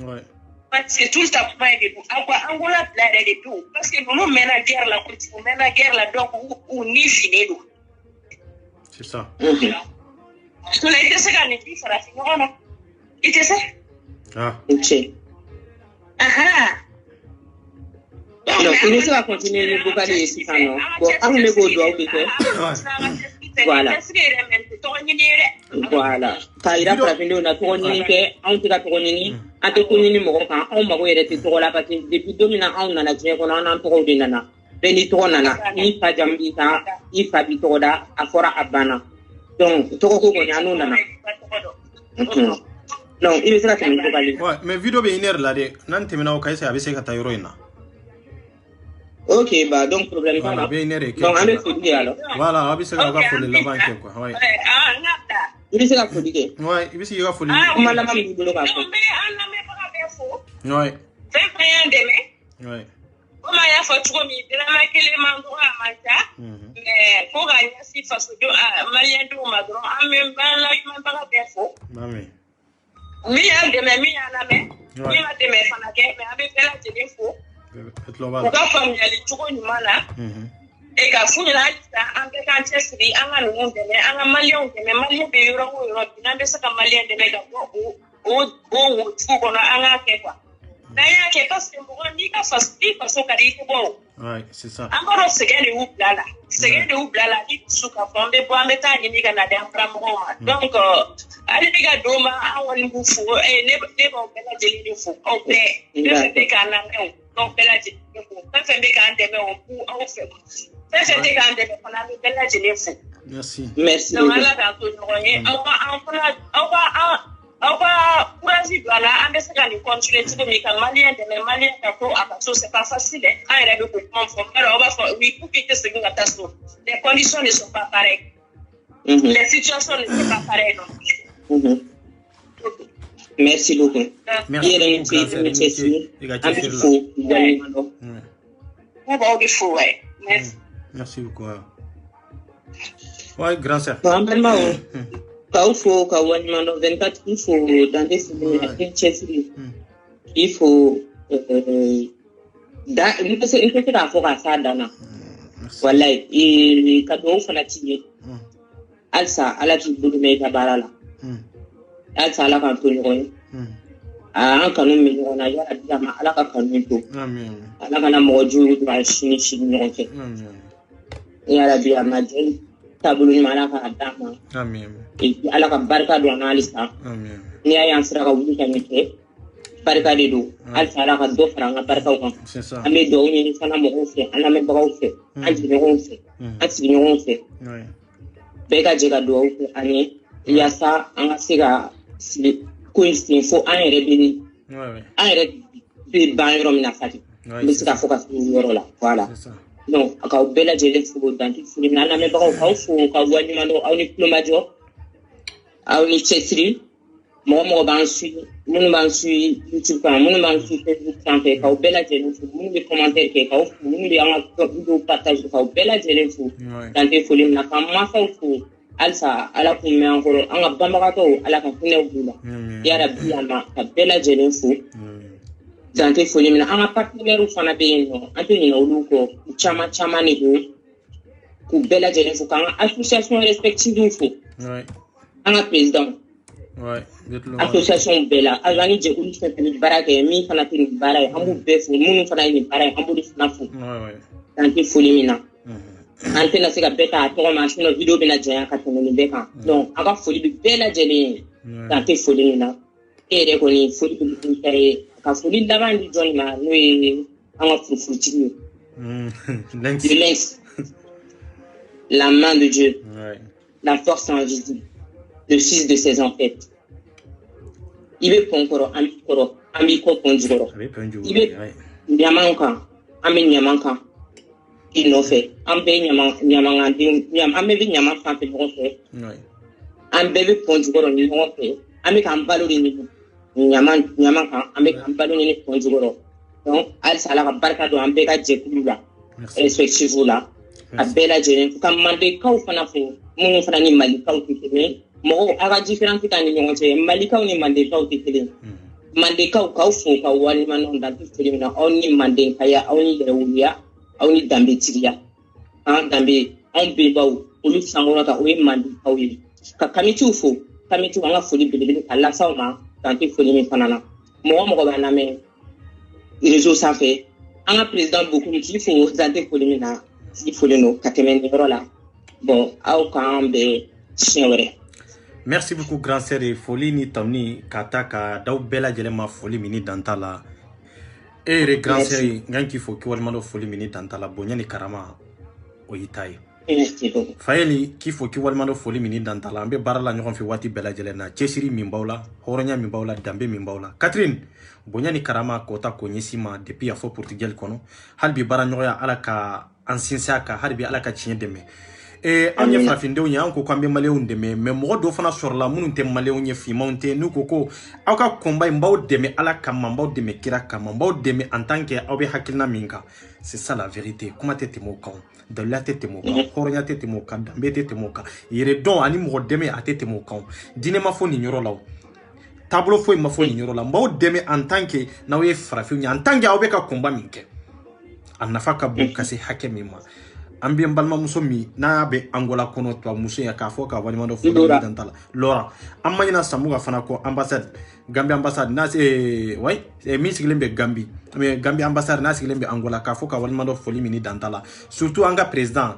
Ouais. Parce que tout ça pas de tout. Angola là de tout. Parce que nous mène la guerre là, on mène la guerre là donc on ni fini nous. C'est ça. Parce que là il s'est gagné puis fera finir non. Il te sait. Ah. OK. Donc, il va continuer de boucaler ici non. Bon, on me go doit Voilà. Voilà. Kaira pravendo na toni ke on tira toni ate kunini mo kan on mago yere te to la pati depuis domina on na la je ko na to de nana beni to nana ni pa jambi ta i fa bi to da afora abana donc to ko ko nyano nana non il sera que me boucaler ouais mais vidéo be une heure là de nan temina o kaise abise ka tayro ina. OK, bah donc problème pas là. Donc on est foutu alors. Voilà, on va se faire folie là-bas quoi. Ouais. Il se la folie. Ouais, il se la folie. On m'a la main du boulot. Ouais. Ouais. Comment il a fait trop mis de la maquille mandro à Malta. Mais pour gagner si face de malien de madron, en même temps là il m'a pas fait faux. Mami. Mi a de mi a la main. Mi a de me fanake mais avec la télé faux. Uka family tuko nyumana eka funyala ita ambe kan chesri anga ngundene anga malion deme malion be yoro binambe saka malion deme ga o tuko na anga kekwa na ya ke parce que bon ni ka fasti parce que kali ko ouais c'est ça encore segende ou blala ni suka fombe bo ameta ni ga na de ampramo donc ali ga doma awon mbufu ne bon bela jeli ni fu o pe de kana donc bela jeli fu fait be ga ndeme on pu au fait fait ga ndeme kona bela jeli fu merci donc ala ga to noye awa courage voilà ambese ga ni continuer to me kan malien de malien ka ko akaso c'est pas facile hein il rebe ko confort alors on va faire oui pour que ce que tasso les conditions ne sont pas pareilles les situations ne sont pas pareilles non. Merci beaucoup. Merci beaucoup. Ouais, grand sœur. Il faut qu'à 24 il faut dans des il faut voilà et cadeau fanatique alsa ala tu bodu me tabarala alsa ala kan to nyoy an kanu me nyona ya adama ala ka kanu to amen ala kana mo juru ba shini nyoke ya rabbi amadin tabulu mala ka adama amen ala ka barka do analisa amen ni ayan sira ka wudu tanike barka de do alsa ala ka do faranga barka ko c'est ça ame do ni sana mo fe ala me ba ko fe anti me fe anti me fe ouais beka jega do ko ani ya sa an siga ko instin fo an yɛrɛ bi an yɛrɛ bi ban yɔrɔ min na fati n bɛ se ka fɔ ka furu yɔrɔ la voilà donc a k'aw bɛɛ lajɛlen fo danti foli min na an lamɛnbagaw k'aw fo ka waleɲuman dɔn aw ni kulomajɔ aw ni cɛsiri Moi, je suis YouTube, je suis Facebook, je bella jelen fu, je suis commentaire, je partage, bella jelen fu, dans tes folies, na kama fu, alsa, ala kume encore, anga bambagato, ala kafune bula, yara biyama, bella jelen fu, dans tes folies, na anga partenaire fana beno, Anthony Oluko, chama nego, ku bella jelen fu, kanga association respective fu, anga président. Ouais, association bella azani je uli fait baraka mi fana tin baraka ambu bef munu fana ni baraka ambu di snafu ouais tanti folimina antena sika beta to ma sino video bina jaya ka toneli beka donc aka foli bi bella jeli tanti folimina ere ko ni foli bi tare ka foli davandi joni ma no e anga fufuti lens la main de Dieu la force invisible le fils de ses ancêtres. Il veut pondre un micro pondre. Il veut Yamanka, Amen Yamanka. Il n'a fait. Un bébé Yaman fait un bébé pondre, il n'a fait. Avec un ballon Yamanka, avec un ballon pondre. Donc, elle s'est la barca de un béga Jekula, respectivement là. A bella jelen, comme mandé kau fanafu, mon frère ni malika ou télé. Mo aga différence kan ni ngonse malika ni mande ka utikele mande ka fo ka wali manon da tukele na oni mande kaya oni lewuya oni dambe tiria dambe on be baw ulu sangora ka o mande ka wi ka kamitu anga foli bele ala sawma tanti foli mi fanana mo ba na me réseau ça fait anga président beaucoup qui faut zante foli mi na si foli no katemen rola bon au kan be chenwere. Merci beaucoup, grand sœur et folie ni tamni kataka daw bela jelema folie mini dantala. Et grand sœur nganki fo ki walmano folie mini dantala bonyani karama oyitai. Fayeli ki fo ki walmano folie mini dantala ambe barala nyon fi wati bela jelena chesiri mimbawla horonya mimbawla dambe mimbawla. Catherine bonyani karama kota ko nyisima depuis afo portugais kono halbi bara nyoya alaka ansinsaka halbi alaka chiendeme. Anye frafinde nya anko kwambe maleun deme me mo do fana sorla munu te maleun ye fi monte nu koko aka komba mbaw deme ala kama mbaw deme kira kama mbaw deme en tant que awbe hakilna minga. C'est ça la vérité. Comment t'es mo kan de la tête mo kan hornya tete mo kan dambe tete mo kan yere don ani mo deme atete mo kan dine ma fo ni nyoro law tableau fo ma fo ni nyoro la mbaw deme en tant que na we frafinde en tant que awbe ka komba minke anafaka bu kasi hakemima ambi mbalma musomi na be Angola kono to muso ya kafo ka wani mando fo dantala Laura amma ina samuga fana ko ambassade Gambie ambassade na way mi siglembe Gambie mais Gambie ambassade na siglembe Angola kafo ka wani mando fo mini dantala surtout anga président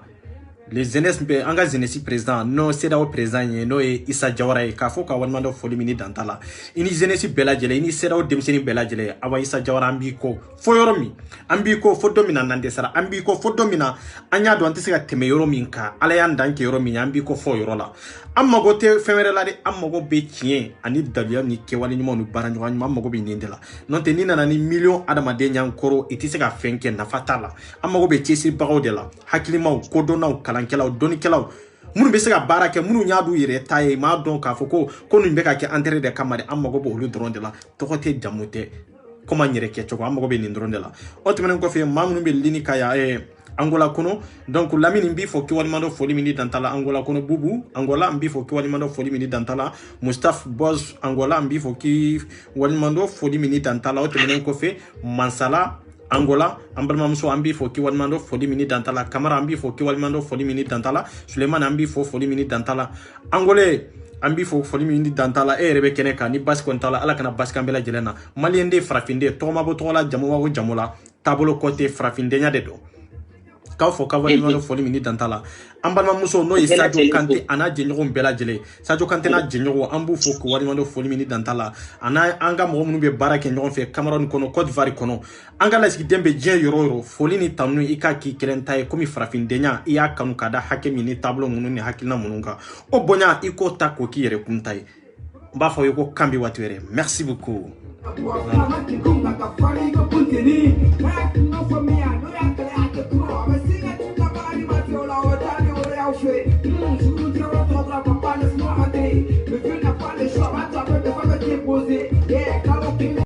les jeunesse anga jeunesse président no seda o président no e Issa Jawara e kafo ka wani mando fo mini dantala ini jeunesse bela jele ini seda o demseni bela jele awa Issa Jawara ambi ko fo yoromi ambi ko fo domina nande sara ambi ko fo domina anya do antese ka teme yoromi nka ala ya ndanke yoromi ambi ko fo yorola amma go te femere la de amma go be tien ani dalia ni ke wali ni monu baranjo amma go be nindela non te ni nana ni million adama de nyankoro itise ka fenke na fatala amma go be tiesi bago de la hakilima ko dona o kalankela o doni kela munu be se ka barake munu nyaadu yire taye ma don ka foko ko nu be ka ke enterrer de kamade amma go bo olu dron de la to ko te jamote comment nyere ke choko amma go be nindron de la otmenen ko fe mamunu be lini kaya Angola kono donc lamini mbi fo ki walimando foli mini dantala Angola kono bubu Angola mbi fo ki walimando foli mini dantala Mustapha Boz Angola mbi fo ki walimando foli mini dantala otmenen ko fe Mansala Angola ambalma muso ambi fo ki walimando foli mini dantala Camara ambi fo ki walimando foli mini dantala Suleiman ambi fo foli mini dantala Angolais ambi fo foli mini dantala rebe keneka ni basko ntala ala kana baskambela jelena maliende frafinde toma bo tola jamowa go jamola tabolo côté frafinde nya dedo kafo kawali no foli mini dantala ambalma muso no Sadio Kanté ana jenyo bela jele Sadio Kanté na jenyo ambu fo ko wali no foli mini dantala ana anga mo munu be barake nyon fe Cameroun kono Côte d'Ivoire kono anga la siki dembe je yoro foli ni tanu ikaki kelentaye komi frafinde nya iya kanu kada hakemi ni tableau munu ni hakilna mununga o bonya iko tako ki yere kuntai mba fo yoko kambi watwere merci beaucoup